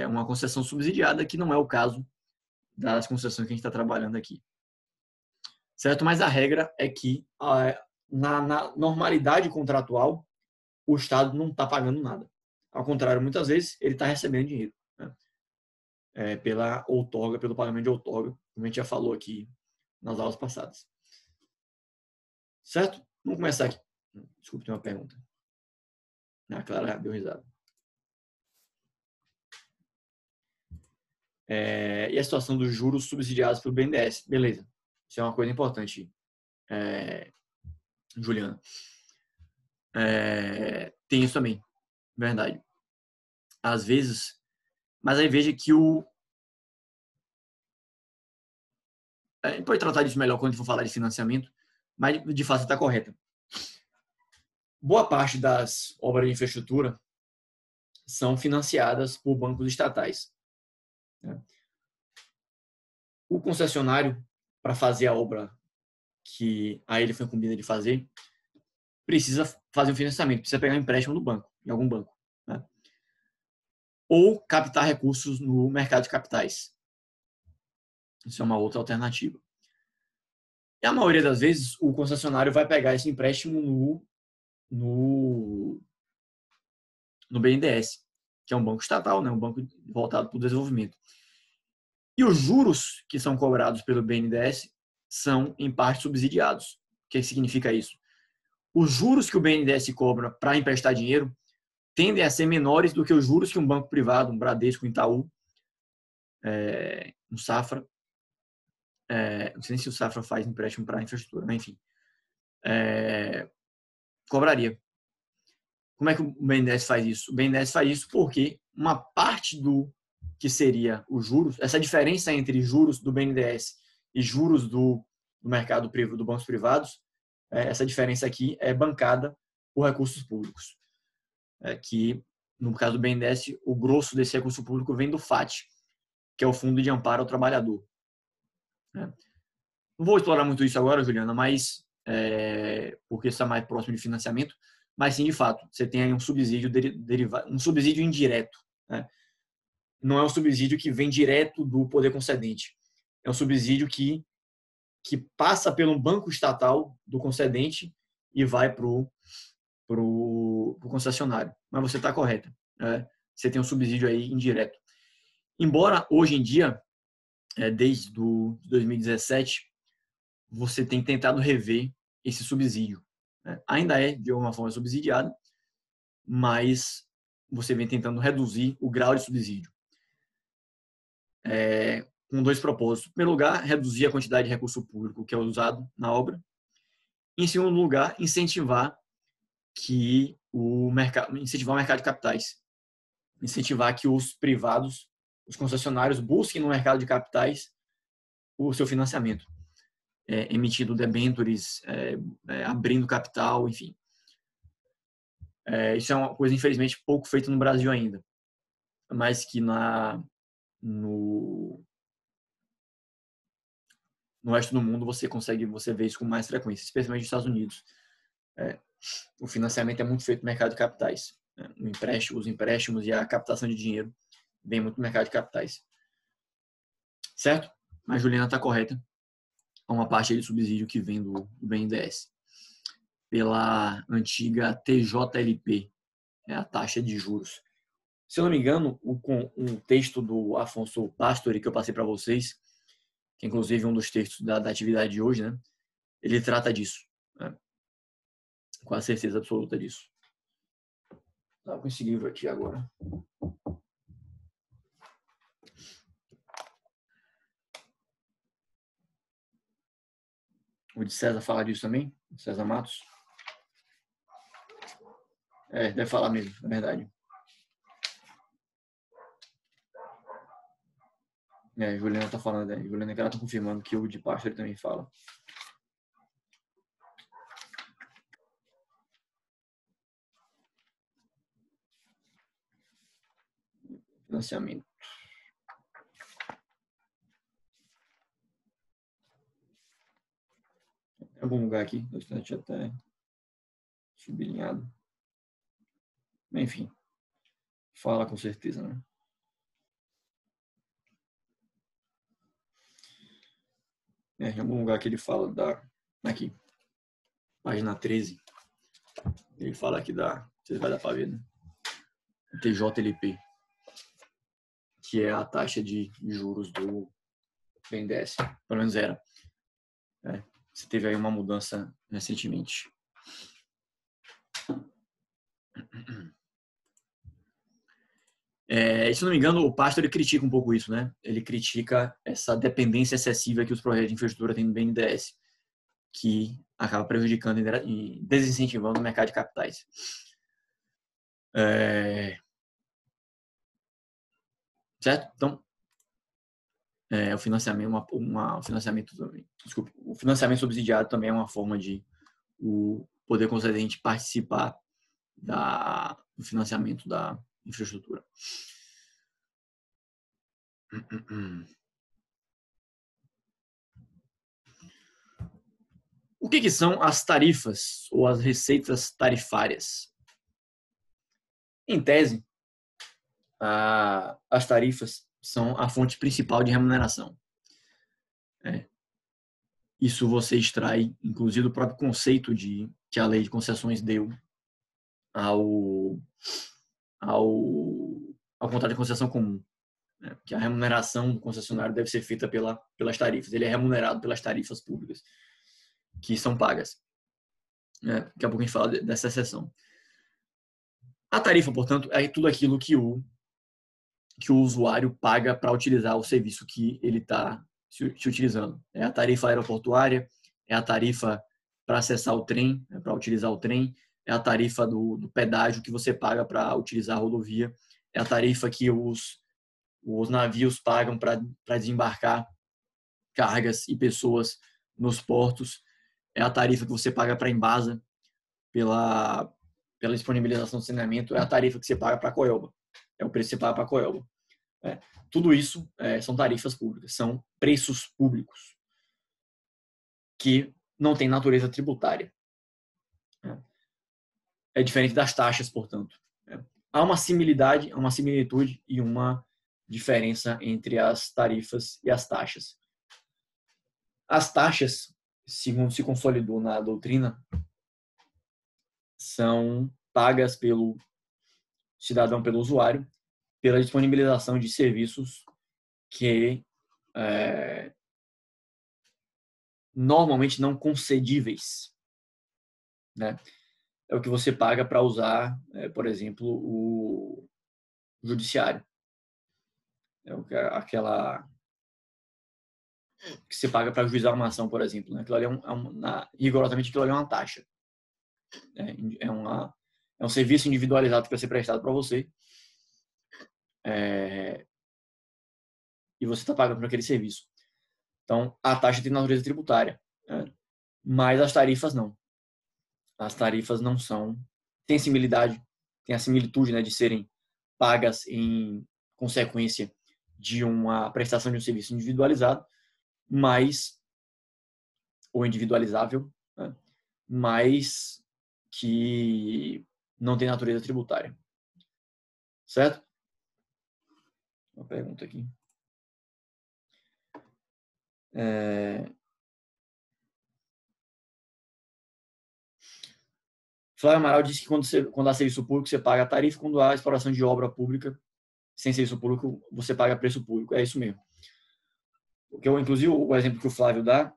uma concessão subsidiada, que não é o caso das concessões que a gente está trabalhando aqui. Certo? Mas a regra é que, na normalidade contratual, o Estado não está pagando nada. Ao contrário, muitas vezes, ele está recebendo dinheiro. Né? Pela outorga, pelo pagamento de outorga, como a gente já falou aqui nas aulas passadas. Certo? Vamos começar aqui. Desculpe, tem uma pergunta. A Clara deu risada. E a situação dos juros subsidiados pelo BNDES. Beleza. Isso é uma coisa importante, Juliana. Tem isso também. Verdade. Às vezes, mas aí veja que a gente pode tratar disso melhor quando a gente for falar de financiamento, mas de fato está correta. Boa parte das obras de infraestrutura são financiadas por bancos estatais. O concessionário, para fazer a obra que a ele foi incumbida de fazer, precisa fazer um financiamento, precisa pegar um empréstimo do banco, em algum banco. Né? Ou captar recursos no mercado de capitais. Isso é uma outra alternativa. E a maioria das vezes, o concessionário vai pegar esse empréstimo no BNDES, que é um banco estatal, né? Um banco voltado para o desenvolvimento. E os juros que são cobrados pelo BNDES são, em parte, subsidiados. O que significa isso? Os juros que o BNDES cobra para emprestar dinheiro tendem a ser menores do que os juros que um banco privado, um Bradesco, um Itaú, um Safra, não sei nem se o Safra faz empréstimo para infraestrutura, mas enfim, cobraria. Como é que o BNDES faz isso? O BNDES faz isso porque uma parte do que seria os juros, essa diferença entre juros do BNDES e juros do mercado privado, do bancos privados, essa diferença aqui é bancada por recursos públicos. Que, no caso do BNDES, o grosso desse recurso público vem do FAT, que é o Fundo de Amparo ao Trabalhador. Não vou explorar muito isso agora, Juliana, mas porque isso está mais próximo de financiamento, mas sim, de fato, você tem aí um subsídio derivado, um subsídio indireto. Né? Não é um subsídio que vem direto do poder concedente. É um subsídio que passa pelo banco estatal do concedente e vai para o concessionário. Mas você está correta. Você tem um subsídio aí indireto. Embora, hoje em dia, desde 2017, você tem tentado rever esse subsídio. Ainda é, de alguma forma, subsidiado, mas você vem tentando reduzir o grau de subsídio. Com dois propósitos. Em primeiro lugar, reduzir a quantidade de recurso público que é usado na obra. Em segundo lugar, incentivar o mercado de capitais. Incentivar que os privados, os concessionários, busquem no mercado de capitais o seu financiamento. Emitindo debêntures, abrindo capital, enfim. Isso é uma coisa, infelizmente, pouco feita no Brasil ainda, mas que no resto do mundo você vê isso com mais frequência, especialmente nos Estados Unidos. O financiamento é muito feito no mercado de capitais. Os empréstimos e a captação de dinheiro vem muito no mercado de capitais. Certo? Mas a Juliana está correta. Há uma parte aí de subsídio que vem do BNDES. Pela antiga TJLP, a taxa de juros. Se eu não me engano, um texto do Afonso Pastori que eu passei para vocês, que é inclusive um dos textos da atividade de hoje, né? Ele trata disso, né? Com a certeza absoluta disso. Estava com esse livro aqui agora. O de César fala disso também? César Matos? Deve falar mesmo, é verdade. Juliana tá falando, Juliana que ela tá confirmando que o de Pastor também fala. Financiamento. Tem algum lugar aqui, deixa eu até sublinhado. Enfim, fala com certeza, né? Em algum lugar que ele fala aqui, página 13, ele fala aqui vocês vai dar para ver, né? TJLP, que é a taxa de juros do BNDES, pelo menos era. Você teve aí uma mudança recentemente. Se não me engano, o Pastor ele critica um pouco isso, né? Ele critica essa dependência excessiva que os projetos de infraestrutura têm do BNDES, que acaba prejudicando e desincentivando o mercado de capitais. Certo? Então, o financiamento o financiamento subsidiado também é uma forma de o poder concedente participar do financiamento da infraestrutura. O que são as tarifas ou as receitas tarifárias? Em tese, as tarifas são a fonte principal de remuneração. Isso você extrai, inclusive, do próprio conceito que a lei de concessões deu ao contrato de concessão comum. Que a remuneração do concessionário deve ser feita pelas tarifas. Ele é remunerado pelas tarifas públicas que são pagas. Daqui a pouco a gente fala dessa exceção. A tarifa, portanto, é tudo aquilo que o usuário paga para utilizar o serviço que ele está se utilizando. É a tarifa aeroportuária, é a tarifa para acessar o trem, para utilizar o trem, é a tarifa do pedágio que você paga para utilizar a rodovia, é a tarifa que os navios pagam para desembarcar cargas e pessoas nos portos, é a tarifa que você paga para a Embasa pela disponibilização do saneamento, é a tarifa que você paga para a Coelba, é o preço que você paga para a Coelba. Tudo isso são tarifas públicas, são preços públicos que não têm natureza tributária. É diferente das taxas, portanto. Há uma similitude e uma diferença entre as tarifas e as taxas. As taxas, segundo se consolidou na doutrina, são pagas pelo cidadão, pelo usuário, pela disponibilização de serviços que normalmente não concedíveis, né? É o que você paga para usar, por exemplo, o judiciário. Aquela que você paga para juizar uma ação, por exemplo, né? Aquilo ali rigorosamente aquilo ali é uma taxa. É um serviço individualizado que vai ser prestado para você. E você está pagando por aquele serviço. Então, a taxa tem natureza tributária, mas as tarifas não. As tarifas não são. Tem a similitude, né, de serem pagas em consequência de uma prestação de um serviço individualizado, ou individualizável, né, mas que não tem natureza tributária. Certo? Uma pergunta aqui. Flávio Amaral disse que quando há serviço público, você paga a tarifa, quando há exploração de obra pública, sem serviço público, você paga preço público. É isso mesmo. inclusive, o exemplo que o Flávio dá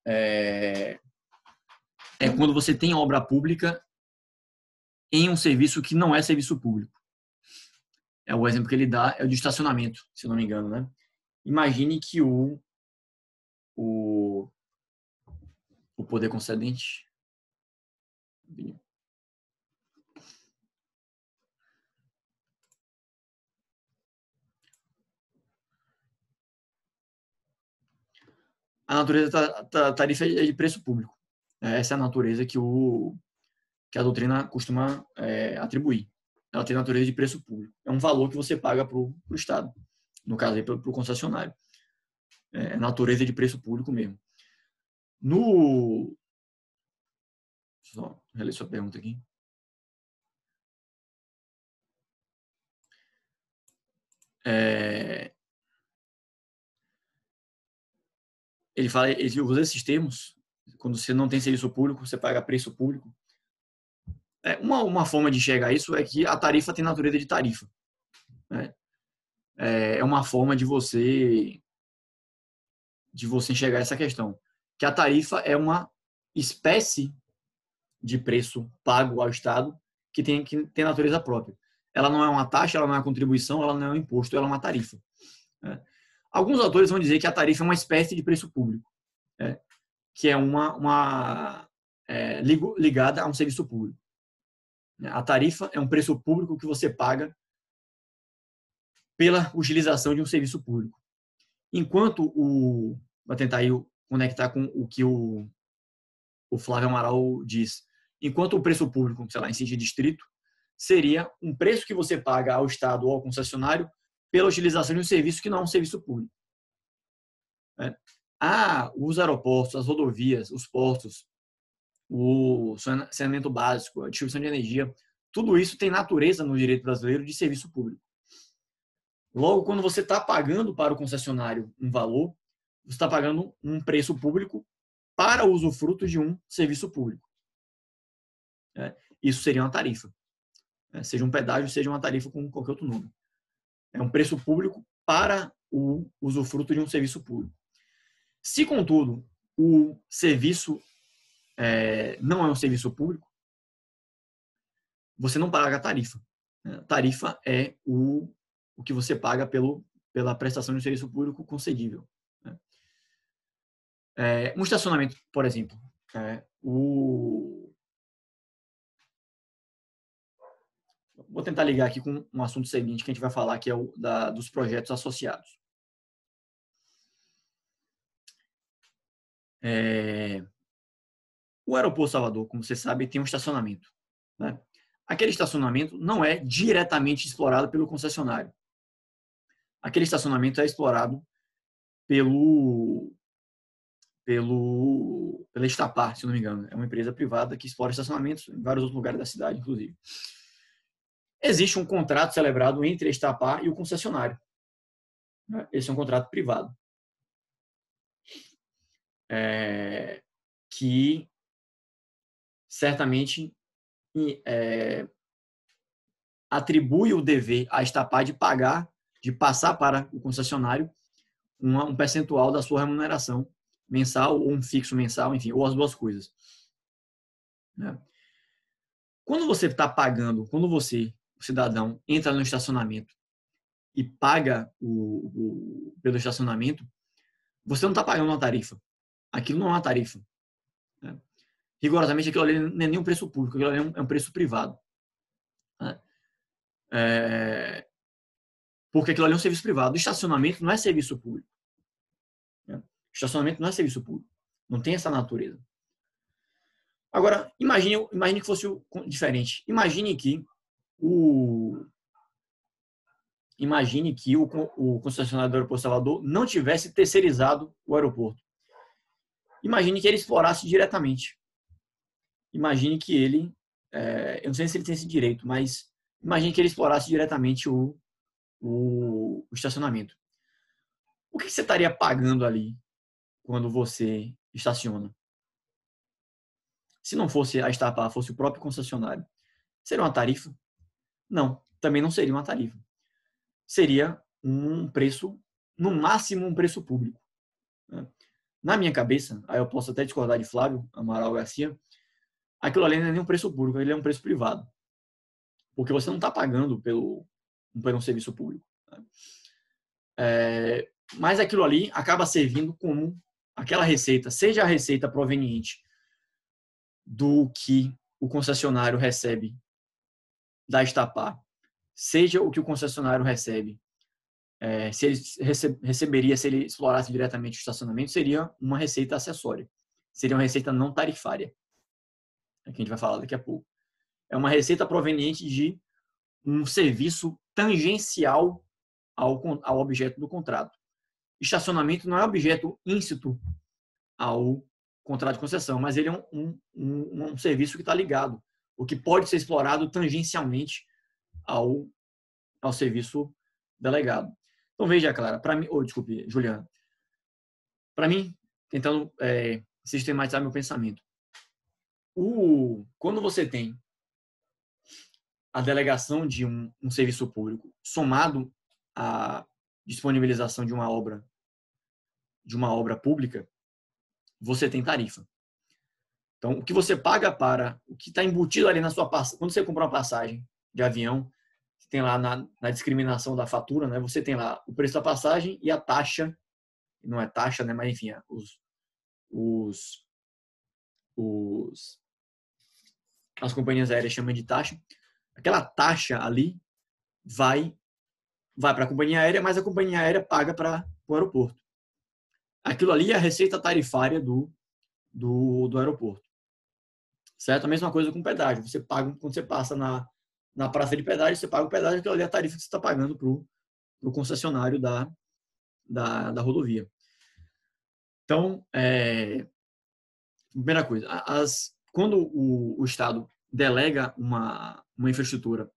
é quando você tem obra pública em um serviço que não é serviço público. O exemplo que ele dá é o de estacionamento, se não me engano, né? Imagine que o poder concedente a natureza da tarifa é de preço público. Essa é a natureza que a doutrina costuma atribuir. Ela tem natureza de preço público. É um valor que você paga para o Estado, no caso aí para o concessionário. É natureza de preço público mesmo. Só reler sua pergunta aqui. Ele usa esses termos. Quando você não tem serviço público, você paga preço público. Uma forma de enxergar isso é que a tarifa tem natureza de tarifa. Né? É uma forma de você enxergar essa questão. Que a tarifa é uma espécie de preço pago ao Estado que tem natureza própria. Ela não é uma taxa, ela não é uma contribuição, ela não é um imposto, ela é uma tarifa. Né? Alguns autores vão dizer que a tarifa é uma espécie de preço público, que é ligada a um serviço público. A tarifa é um preço público que você paga pela utilização de um serviço público. Enquanto vou tentar aí conectar com o que o Flávio Amaral diz. Enquanto o preço público, sei lá, em sentido estrito, seria um preço que você paga ao Estado ou ao concessionário pela utilização de um serviço que não é um serviço público. Os aeroportos, as rodovias, os portos, o saneamento básico, a distribuição de energia, tudo isso tem natureza no direito brasileiro de serviço público. Logo, quando você está pagando para o concessionário um valor, você está pagando um preço público para o usufruto de um serviço público. Isso seria uma tarifa. Seja um pedágio, seja uma tarifa com qualquer outro nome. É um preço público para o usufruto de um serviço público. Se, contudo, o serviço não é um serviço público, você não paga a tarifa. A tarifa é o que você paga pela prestação de um serviço público concedível. Um estacionamento, por exemplo. Vou tentar ligar aqui com um assunto seguinte que a gente vai falar, que é dos projetos associados. O aeroporto Salvador, como você sabe, tem um estacionamento. Né? Aquele estacionamento não é diretamente explorado pelo concessionário. Aquele estacionamento é explorado pela Estapar, se não me engano. É uma empresa privada que explora estacionamentos em vários outros lugares da cidade, inclusive. Existe um contrato celebrado entre a Estapar e o concessionário. Esse é um contrato privado. Que certamente atribui o dever à Estapar de passar para o concessionário um percentual da sua remuneração mensal ou um fixo mensal, enfim, ou as duas coisas. Quando você está pagando, quando você, o cidadão, entra no estacionamento e paga pelo estacionamento, você não está pagando uma tarifa. Aquilo não é uma tarifa. Rigorosamente, aquilo ali não é nem um preço público, aquilo ali é um preço privado. Porque aquilo ali é um serviço privado. O estacionamento não é serviço público. O estacionamento não é serviço público. Não tem essa natureza. Agora, imagine que fosse diferente. Imagine que o concessionário do aeroporto Salvador não tivesse terceirizado o aeroporto. Imagine que ele explorasse diretamente. Imagine que ele, eu não sei se ele tem esse direito, mas imagine que ele explorasse diretamente o estacionamento. O que você estaria pagando ali quando você estaciona? Se não fosse a Estapar, fosse o próprio concessionário, seria uma tarifa? Não, também não seria uma tarifa. Seria um preço no máximo, um preço público. Né? Na minha cabeça, aí eu posso até discordar de Flávio Amaral Garcia, aquilo ali não é nem um preço público, ele é um preço privado. Porque você não está pagando por um serviço público. Né? Mas aquilo ali acaba servindo como aquela receita, seja a receita proveniente do que o concessionário recebe da Estapar, seja o que o concessionário recebe, se ele receberia se ele explorasse diretamente o estacionamento, seria uma receita acessória. Seria uma receita não tarifária, que a gente vai falar daqui a pouco. É uma receita proveniente de um serviço tangencial ao objeto do contrato. Estacionamento não é objeto íncito ao contrato de concessão, mas ele é um serviço que está ligado, o que pode ser explorado tangencialmente ao serviço delegado. Então, veja, Clara, para mim, desculpe, Juliana, para mim, tentando sistematizar meu pensamento, quando você tem a delegação de um serviço público somado à disponibilização de uma obra pública, você tem tarifa. Então, o que você paga o que está embutido ali na sua passagem, quando você compra uma passagem de avião, você tem lá na discriminação da fatura, né? Você tem lá o preço da passagem e a taxa, não é taxa, né? Mas enfim, as companhias aéreas chamam de taxa. Aquela taxa ali vai para a companhia aérea, mas a companhia aérea paga para o aeroporto. Aquilo ali é a receita tarifária do aeroporto. Certo? A mesma coisa com pedágio. Você paga, quando você passa na praça de pedágio, você paga o pedágio, aquilo ali é a tarifa que você está pagando para o concessionário da rodovia. Então, primeira coisa, quando o Estado delega uma infraestrutura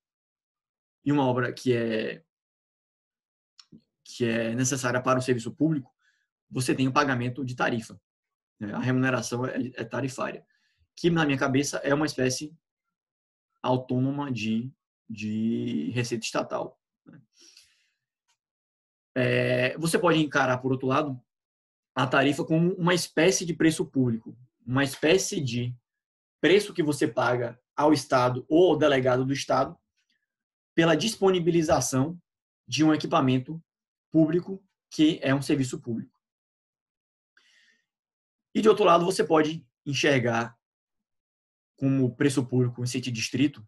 e uma obra que é necessária para o serviço público, você tem o pagamento de tarifa. Né? A remuneração é tarifária, que na minha cabeça é uma espécie autônoma de receita estatal. Você pode encarar, por outro lado, a tarifa como uma espécie de preço público, uma espécie de preço que você paga ao Estado ou ao delegado do Estado pela disponibilização de um equipamento público que é um serviço público. E, de outro lado, você pode enxergar como preço público em sentido distrito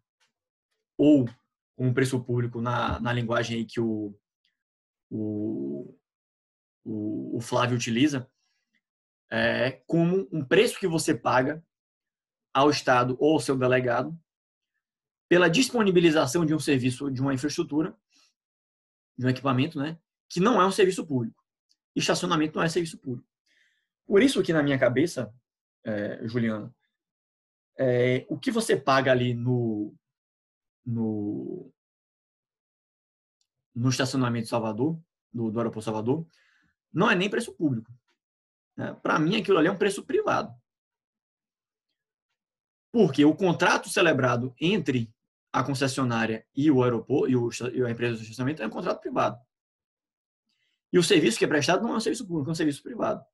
ou como preço público na linguagem aí que o Flávio utiliza, como um preço que você paga ao Estado ou ao seu delegado pela disponibilização de um serviço, de uma infraestrutura, de um equipamento, né, que não é um serviço público. Estacionamento não é serviço público. Por isso que na minha cabeça, Juliana, o que você paga ali no estacionamento de Salvador, do aeroporto Salvador, não é nem preço público. Para mim, aquilo ali é um preço privado. Porque o contrato celebrado entre a concessionária e o aeroporto e a empresa de estacionamento é um contrato privado. E o serviço que é prestado não é um serviço público, é um serviço privado.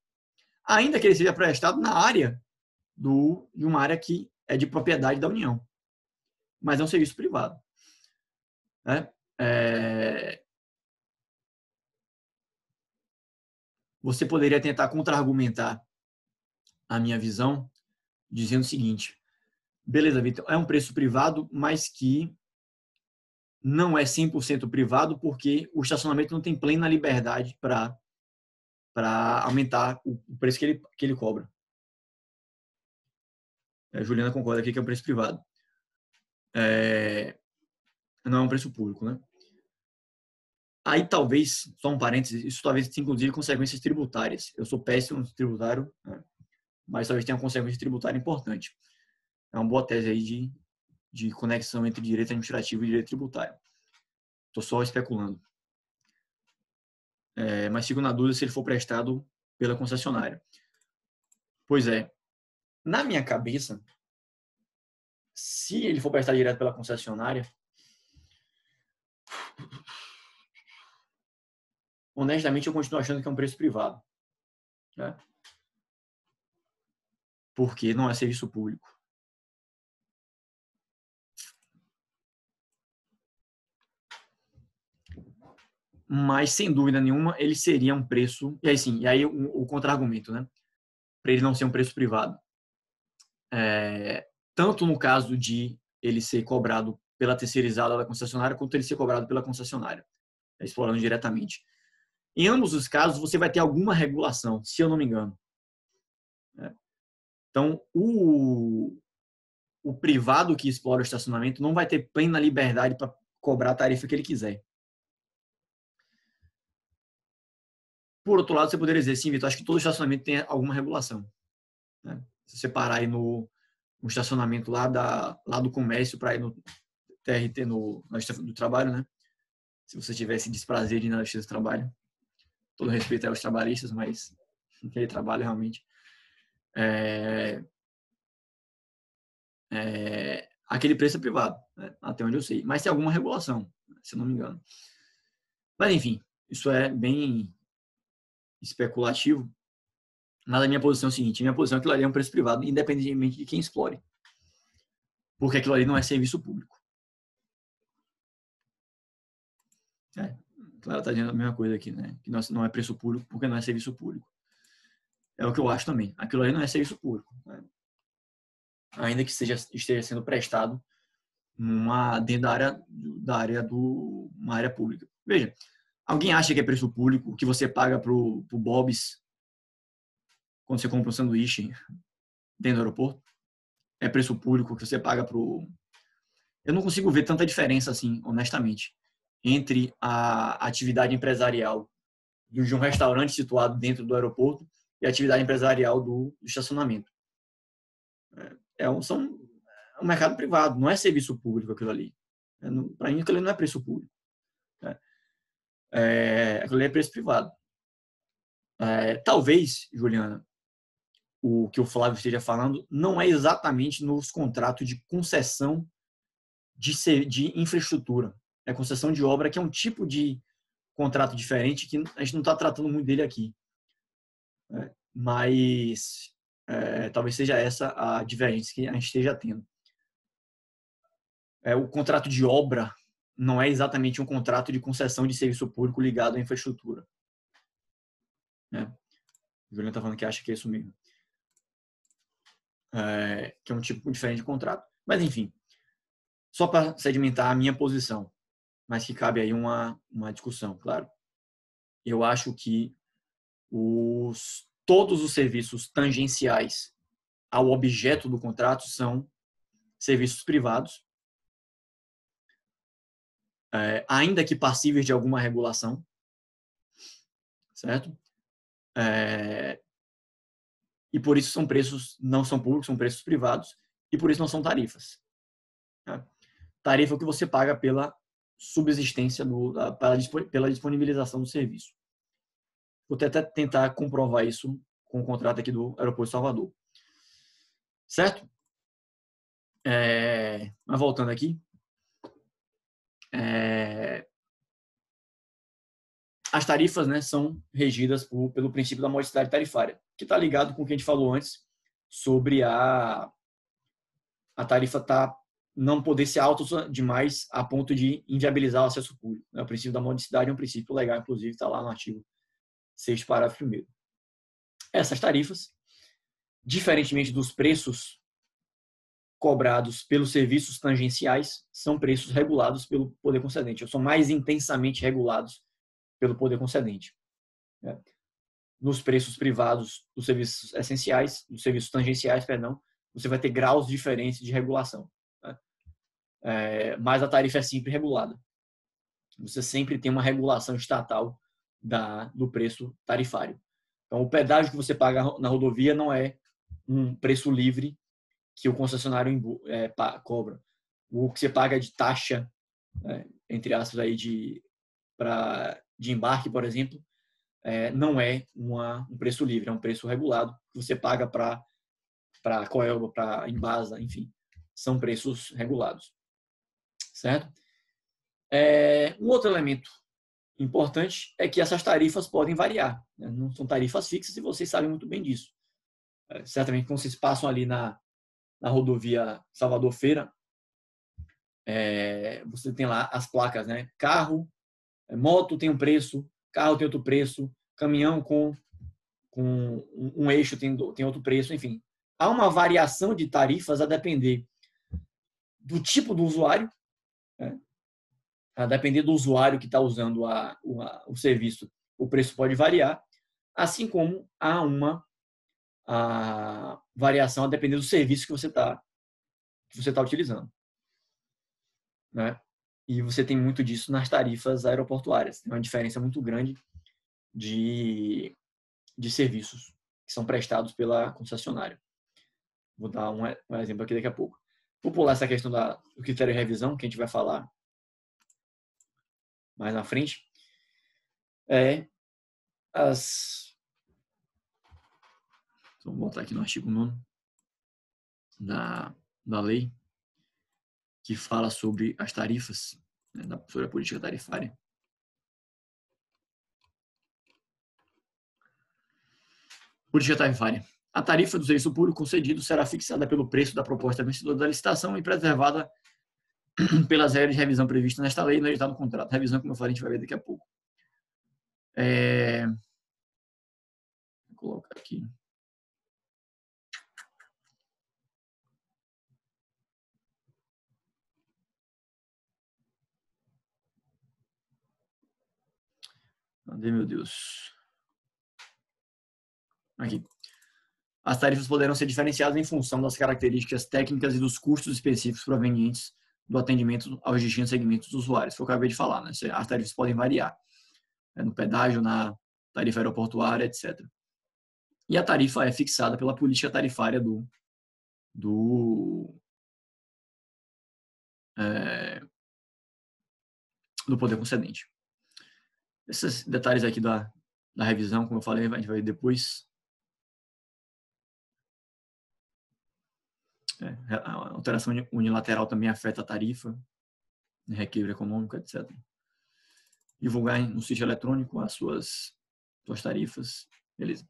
Ainda que ele seja prestado na área de uma área que é de propriedade da União. Mas é um serviço privado. Você poderia tentar contra-argumentar a minha visão dizendo o seguinte: beleza, Vitor, é um preço privado, mas que não é 100% privado porque o estacionamento não tem plena liberdade para aumentar o preço que ele cobra. A Juliana concorda aqui que é um preço privado. Não é um preço público, né? Aí talvez, só um parênteses, isso talvez tenha inclusive consequências tributárias. Eu sou péssimo no tributário, né? Mas talvez tenha uma consequência tributária importante. É uma boa tese aí de conexão entre direito administrativo e direito tributário. Estou só especulando. Mas fico na dúvida se ele for prestado pela concessionária. Pois é. Na minha cabeça, se ele for prestado direto pela concessionária, honestamente, eu continuo achando que é um preço privado, né? Porque não é serviço público. Mas, sem dúvida nenhuma, ele seria um preço... E aí, sim, e aí o contra-argumento, né? Para ele não ser um preço privado. Tanto no caso de ele ser cobrado pela terceirizada da concessionária, quanto ele ser cobrado pela concessionária, explorando diretamente. Em ambos os casos, você vai ter alguma regulação, se eu não me engano. Então, o privado que explora o estacionamento não vai ter plena liberdade para cobrar a tarifa que ele quiser. Por outro lado, você poderia dizer, sim, Vitor, acho que todo estacionamento tem alguma regulação, né? Se você parar aí no estacionamento lá do comércio para ir no TRT, na Justiça do Trabalho, né? Se você tivesse desprazer de ir na Justiça do Trabalho. Todo respeito aos trabalhistas, mas aquele trabalho realmente... aquele preço é privado, né? Até onde eu sei. Mas tem alguma regulação, se eu não me engano. Mas, enfim, isso é bem especulativo. Mas a minha posição é o seguinte: minha posição é que aquilo ali é um preço privado, independentemente de quem explore. Porque aquilo ali não é serviço público. Claro, está dizendo a mesma coisa aqui, né? Que não é preço público porque não é serviço público. É o que eu acho também. Aquilo ali não é serviço público, né? Ainda que esteja sendo prestado dentro uma área pública. Veja, alguém acha que é preço público o que você paga pro Bob's quando você compra um sanduíche dentro do aeroporto? É preço público que você paga pro... Eu não consigo ver tanta diferença assim, honestamente, entre a atividade empresarial de um restaurante situado dentro do aeroporto e a atividade empresarial do estacionamento. É um mercado privado, não é serviço público aquilo ali. Para mim, aquilo ali não é preço público. Aquilo ali é preço privado. Talvez, Juliana, o que o Flávio esteja falando não é exatamente nos contratos de concessão de infraestrutura. É concessão de obra, que é um tipo de contrato diferente que a gente não está tratando muito dele aqui. Mas talvez seja essa a divergência que a gente esteja tendo. O contrato de obra não é exatamente um contrato de concessão de serviço público ligado à infraestrutura. O Juliano está falando que acha que é isso mesmo. Que é um tipo diferente de contrato. Mas, enfim, só para sedimentar a minha posição, mas que cabe aí uma discussão, claro. Eu acho que todos os serviços tangenciais ao objeto do contrato são serviços privados, ainda que passíveis de alguma regulação, certo? E por isso não são públicos, são preços privados, e por isso não são tarifas. Tarifa é o que você paga pela subsistência, pela disponibilização do serviço. Vou até tentar comprovar isso com o contrato aqui do Aeroporto de Salvador. Certo? Mas voltando aqui. As tarifas, né, são regidas pelo princípio da modicidade tarifária, que está ligado com o que a gente falou antes sobre a tarifa não poder ser alta demais a ponto de inviabilizar o acesso público. O princípio da modicidade é um princípio legal, inclusive está lá no artigo 6, parágrafo 1º. Essas tarifas, diferentemente dos preços cobrados pelos serviços tangenciais, são preços regulados pelo poder concedente, ou são mais intensamente regulados pelo poder concedente. Nos preços privados dos serviços essenciais, dos serviços tangenciais, você vai ter graus diferentes de regulação. Mas a tarifa é sempre regulada. Você sempre tem uma regulação estatal do preço tarifário. Então, o pedágio que você paga na rodovia não é um preço livre que o concessionário cobra. O que você paga de taxa, entre aspas, aí de embarque, por exemplo, não é um preço livre, é um preço regulado que você paga para Coelba, para Embasa, enfim, são preços regulados. Certo? Um outro elemento importante é que essas tarifas podem variar, né? Não são tarifas fixas e vocês sabem muito bem disso. Certamente, quando vocês passam ali na rodovia Salvador-Feira, você tem lá as placas, né? Carro, moto tem um preço, carro tem outro preço, caminhão com um eixo tem outro preço, enfim. Há uma variação de tarifas a depender do tipo do usuário, né? A depender do usuário que está usando o serviço, o preço pode variar, assim como há uma variação a depender do serviço que você tá utilizando, né? E você tem muito disso nas tarifas aeroportuárias. Tem uma diferença muito grande de serviços que são prestados pela concessionária. Vou dar um exemplo aqui daqui a pouco. Vou pular essa questão do critério de revisão, que a gente vai falar mais na frente. Vou voltar aqui no artigo 9º da lei, que fala sobre as tarifas, né, sobre a política tarifária. Política tarifária. A tarifa do serviço público concedido será fixada pelo preço da proposta vencedora da licitação e preservada pelas regras de revisão previstas nesta lei e no edital do contrato. Revisão, como eu falei, a gente vai ver daqui a pouco. Vou colocar aqui. Cadê, meu Deus? Aqui. As tarifas poderão ser diferenciadas em função das características técnicas e dos custos específicos provenientes do atendimento aos distintos segmentos dos usuários, que eu acabei de falar, né? As tarifas podem variar, né? No pedágio, na tarifa aeroportuária, etc. E a tarifa é fixada pela política tarifária do poder concedente. Esses detalhes aqui da revisão, como eu falei, a gente vai ver depois. A alteração unilateral também afeta a tarifa, reequilíbrio econômico, etc. Divulgar no sítio eletrônico as suas tarifas. Beleza.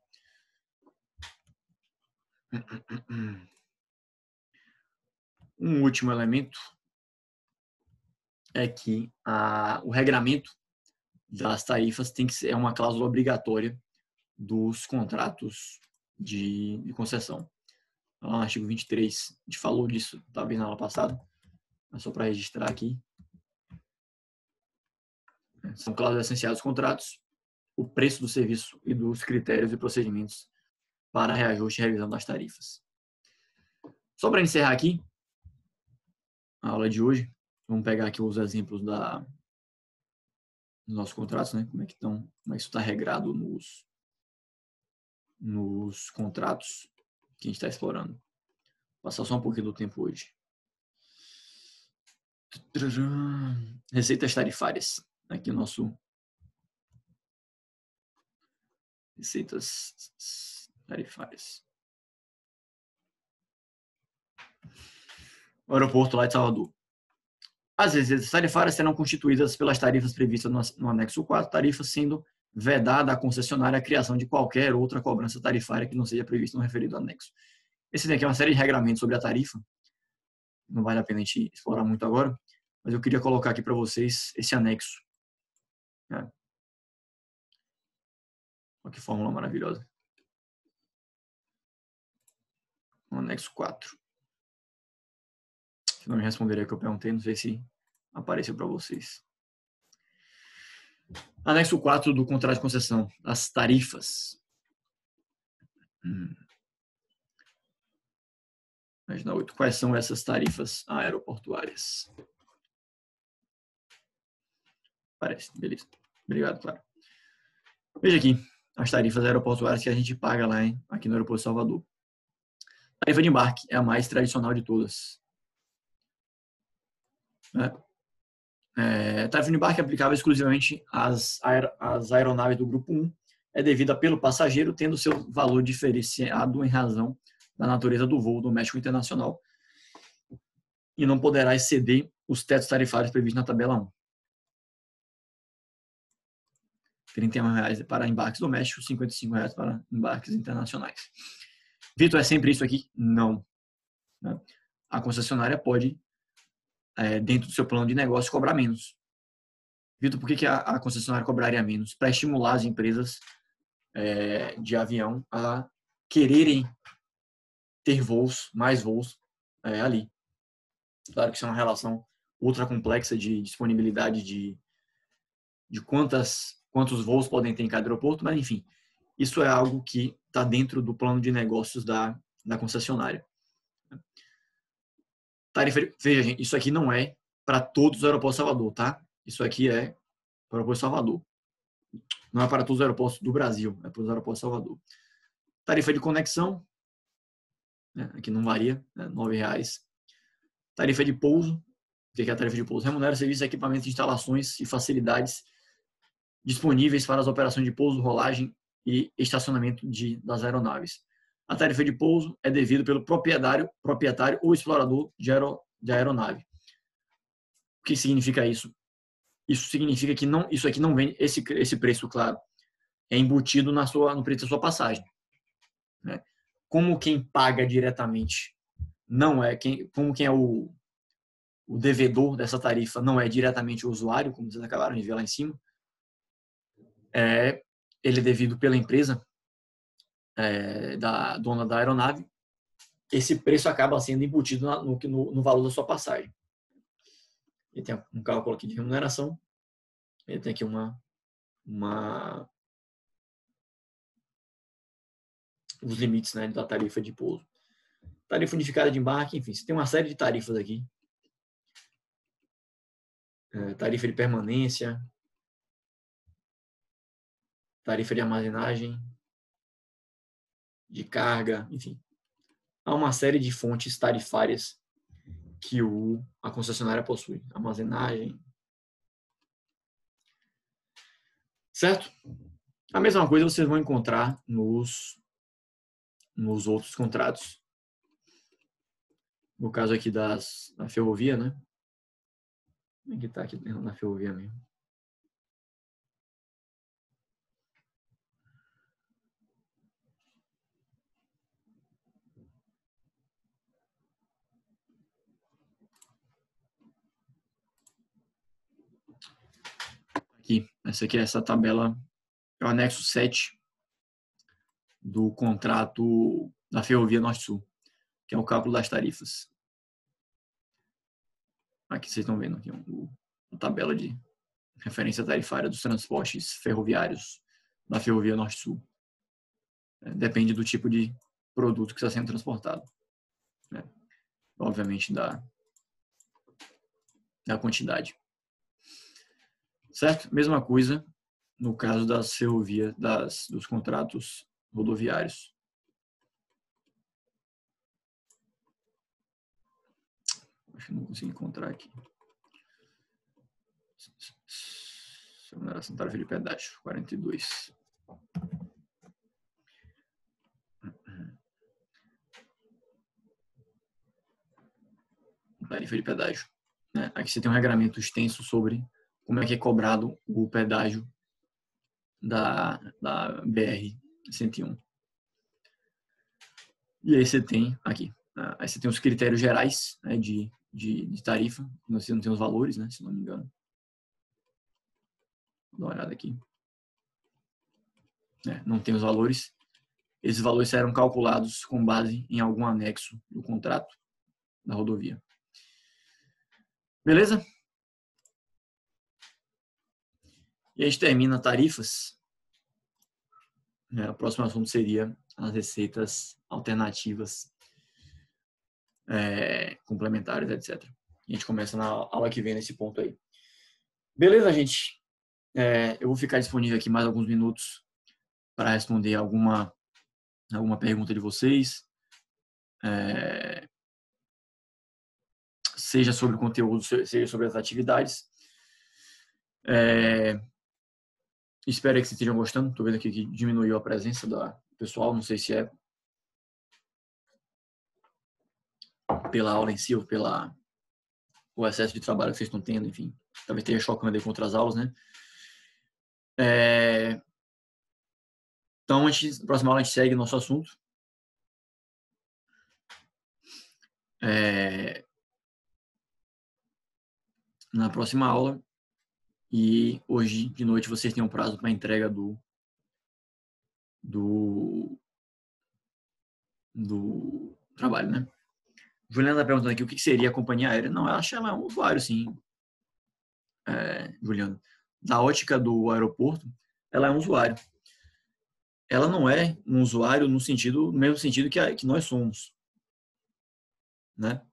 Um último elemento é que o regramento das tarifas tem que ser uma cláusula obrigatória dos contratos de concessão. Lá no artigo 23, a gente falou disso, estava vendo na aula passada, mas só para registrar aqui. São cláusulas essenciais dos contratos, o preço do serviço e dos critérios e procedimentos para reajuste e revisão das tarifas. Só para encerrar aqui a aula de hoje, vamos pegar aqui os exemplos dos nossos contratos, né? Como é que isso está regrado nos contratos que a gente está explorando. Vou passar só um pouquinho do tempo hoje. Receitas tarifárias. Aqui o nosso receitas tarifárias. O aeroporto lá de Salvador. As receitas tarifárias serão constituídas pelas tarifas previstas no anexo 4, tarifa sendo vedada à concessionária a criação de qualquer outra cobrança tarifária que não seja prevista no referido anexo. Esse daqui é uma série de regramentos sobre a tarifa. Não vale a pena a gente explorar muito agora, mas eu queria colocar aqui para vocês esse anexo. Olha que fórmula maravilhosa. O anexo 4. Se não me responderem o que eu perguntei, não sei se apareceu para vocês. Anexo 4 do contrato de concessão, as tarifas. Página 8. Quais são essas tarifas aeroportuárias? Parece, beleza. Obrigado, Clara. Veja aqui as tarifas aeroportuárias que a gente paga lá, aqui no aeroporto de Salvador. A tarifa de embarque é a mais tradicional de todas. A tarifa de embarque é aplicável exclusivamente às aeronaves do grupo 1, é devida pelo passageiro, tendo seu valor diferenciado em razão da natureza do voo doméstico internacional e não poderá exceder os tetos tarifários previstos na tabela 1. R$ 31 para embarques domésticos, R$ 55 para embarques internacionais. Vitor, é sempre isso aqui? Não. Né? A concessionária pode, dentro do seu plano de negócio, cobrar menos. Vitor, por que a concessionária cobraria menos? Para estimular as empresas de avião a quererem ter voos, mais voos ali. Claro que isso é uma relação ultra complexa de disponibilidade de quantos voos podem ter em cada aeroporto, mas enfim, isso é algo que está dentro do plano de negócios da concessionária. Veja, gente, isso aqui não é para todos os aeroportos de Salvador, tá? Isso aqui é para o aeroporto de Salvador. Não é para todos os aeroportos do Brasil, é para os aeroportos de Salvador. Tarifa de conexão, né? Aqui não varia, né? R$9. Tarifa de pouso, o que é a tarifa de pouso? Remunera serviços, equipamentos, instalações e facilidades disponíveis para as operações de pouso, rolagem e estacionamento das aeronaves. A tarifa de pouso é devida pelo proprietário ou explorador de aeronave. O que significa isso? Isso significa que isso aqui não vem, esse preço, claro, é embutido no preço da sua passagem. Né? Como quem paga diretamente não é como quem é o devedor dessa tarifa não é diretamente o usuário, como vocês acabaram de ver lá em cima, ele é devido pela empresa da dona da aeronave, esse preço acaba sendo embutido no valor da sua passagem. Ele tem um cálculo aqui de remuneração, ele tem aqui os limites, né, da tarifa de pouso. Tarifa unificada de embarque, enfim, você tem uma série de tarifas aqui. Tarifa de permanência, tarifa de armazenagem, de carga, enfim. Há uma série de fontes tarifárias que a concessionária possui. Armazenagem. Certo? A mesma coisa vocês vão encontrar nos outros contratos. No caso aqui da ferrovia, né? Como é que está aqui na ferrovia mesmo? Aqui, essa tabela é o anexo 7 do contrato da Ferrovia Norte-Sul, que é o cálculo das tarifas. Aqui vocês estão vendo aqui a tabela de referência tarifária dos transportes ferroviários da Ferrovia Norte-Sul. Depende do tipo de produto que está sendo transportado. Né? Obviamente da quantidade. Certo? Mesma coisa no caso das ferrovias, dos contratos rodoviários. Acho que não consigo encontrar aqui. Remuneração tarifa de pedágio, 42. Tarifa de pedágio. Aqui você tem um regramento extenso sobre como é que é cobrado o pedágio da BR-101. E aí você tem aqui. Aí você tem os critérios gerais, né, de tarifa. Você não tem os valores, né, se não me engano. Vou dar uma olhada aqui. Não tem os valores. Esses valores serão calculados com base em algum anexo do contrato da rodovia. Beleza? E a gente termina tarifas. O próximo assunto seria as receitas alternativas, complementares, etc. E a gente começa na aula que vem nesse ponto aí. Beleza, gente? Eu vou ficar disponível aqui mais alguns minutos para responder alguma pergunta de vocês. Seja sobre o conteúdo, seja sobre as atividades. Espero que vocês estejam gostando. Estou vendo aqui que diminuiu a presença do pessoal. Não sei se é pela aula em si ou o excesso de trabalho que vocês estão tendo. Enfim, talvez esteja chocando aí com outras aulas, né? Então, na próxima aula a gente segue nosso assunto. Na próxima aula. E hoje de noite vocês têm um prazo para entrega do trabalho, né? Juliana está perguntando aqui o que seria a companhia aérea. Não, eu acho que ela é um usuário, sim, Juliana. Da ótica do aeroporto, ela é um usuário. Ela não é um usuário no mesmo sentido que nós somos, né?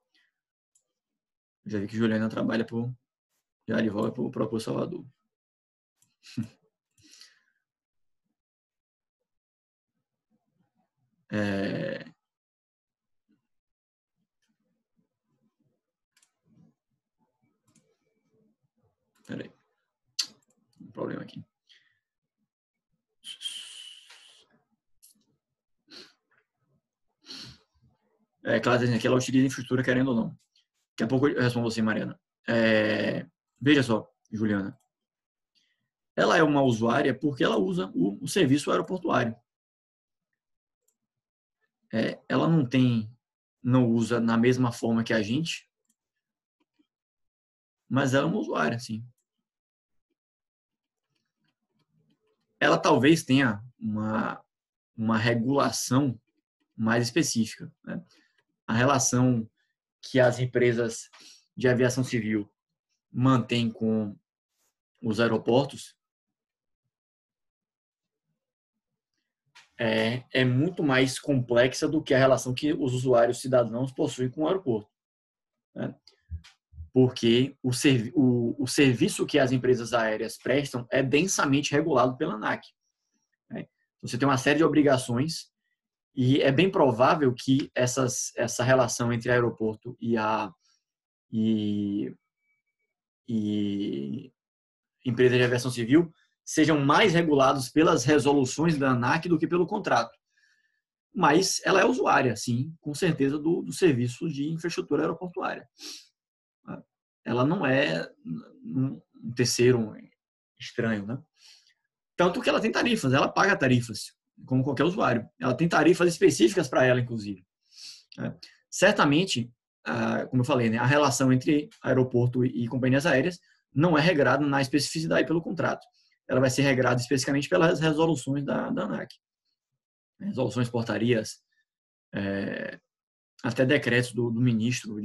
Já vi que Juliana trabalha já de volta para o próprio Salvador. Peraí. Um problema aqui. Claro, que ela utiliza infraestrutura querendo ou não. Daqui a pouco eu respondo você, Mariana. Veja só, Juliana. Ela é uma usuária porque ela usa o serviço aeroportuário. Ela não usa na mesma forma que a gente, mas ela é uma usuária, sim. Ela talvez tenha uma regulação mais específica, né? A relação que as empresas de aviação civil mantêm com os aeroportos é muito mais complexa do que a relação que os usuários cidadãos possuem com o aeroporto, né? Porque o serviço que as empresas aéreas prestam é densamente regulado pela ANAC, né? Você tem uma série de obrigações e é bem provável que essa relação entre aeroporto e empresa de aviação civil sejam mais regulados pelas resoluções da ANAC do que pelo contrato. Mas ela é usuária, sim, com certeza, do serviço de infraestrutura aeroportuária. Ela não é um terceiro estranho, né? Tanto que ela tem tarifas, ela paga tarifas, como qualquer usuário. Ela tem tarifas específicas para ela, inclusive. Certamente, como eu falei, né, a relação entre aeroporto e companhias aéreas não é regrada na especificidade pelo contrato. Ela vai ser regrada especificamente pelas resoluções da ANAC. Resoluções, portarias, até decretos do ministro,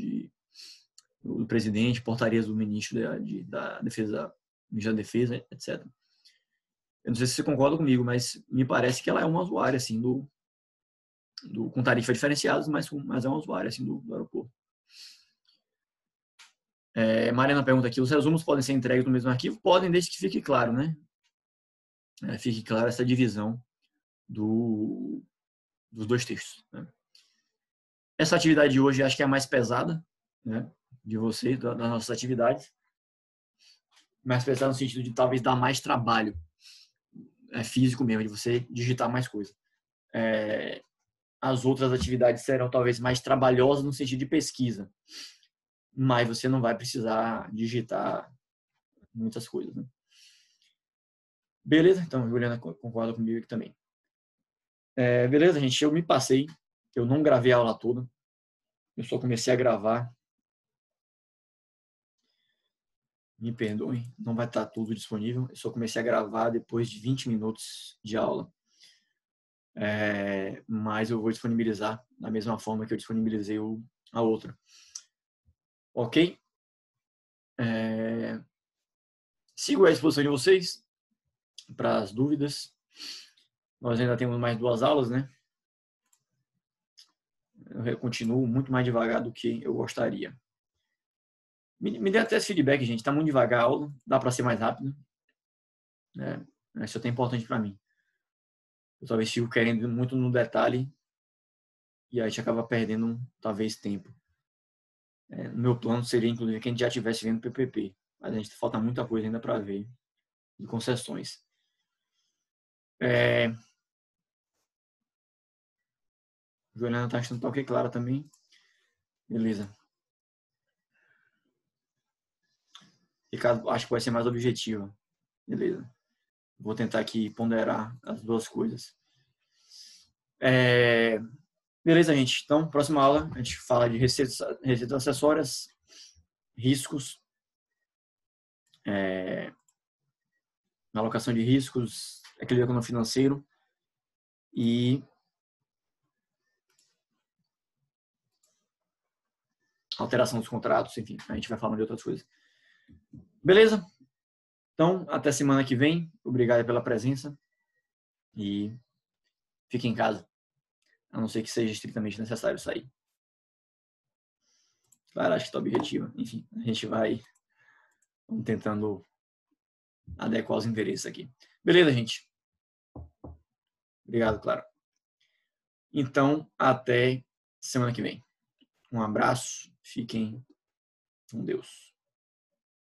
do presidente, portarias do ministro da Defesa, ministro da Defesa, etc. Eu não sei se você concorda comigo, mas me parece que ela é uma usuária assim, com tarifas diferenciadas, mas é uma usuária assim, do aeroporto. Mariana pergunta aqui, os resumos podem ser entregues no mesmo arquivo? Podem, desde que fique claro, né? Fique clara essa divisão dos dois textos, né? Essa atividade de hoje acho que é a mais pesada, né, de você, das nossas atividades. Mais pesada no sentido de talvez dar mais trabalho físico mesmo, de você digitar mais coisa. As outras atividades serão talvez mais trabalhosas no sentido de pesquisa, mas você não vai precisar digitar muitas coisas, né? Beleza? Então, Juliana concorda comigo aqui também. Beleza, gente? Eu me passei. Eu não gravei a aula toda. Eu só comecei a gravar. Me perdoem, não vai estar tudo disponível. Eu só comecei a gravar depois de 20 minutos de aula. Mas eu vou disponibilizar da mesma forma que eu disponibilizei a outra. Ok? Sigo à disposição de vocês para as dúvidas. Nós ainda temos mais 2 aulas, né? Eu continuo muito mais devagar do que eu gostaria. Me dê até esse feedback, gente. Está muito devagar a aula. Dá para ser mais rápido. Isso é até importante para mim. Eu talvez fico querendo muito no detalhe e aí a gente acaba perdendo, talvez, tempo. O meu plano seria, inclusive, que a gente já estivesse vendo PPP. Mas a gente falta muita coisa ainda para ver de concessões. Juliana está achando que tá ok, Clara também. Beleza. Ricardo, acho que vai ser mais objetiva. Beleza. Vou tentar aqui ponderar as duas coisas. Beleza, gente? Então, próxima aula, a gente fala de receitas acessórias, riscos, alocação de riscos, equilíbrio econômico financeiro e alteração dos contratos, enfim, a gente vai falando de outras coisas. Beleza? Então, até semana que vem. Obrigado pela presença e fique em casa, a não ser que seja estritamente necessário sair. Claro, acho que está objetiva. Enfim, a gente vai tentando adequar os interesses aqui. Beleza, gente? Obrigado, claro. Então, até semana que vem. Um abraço, fiquem com Deus.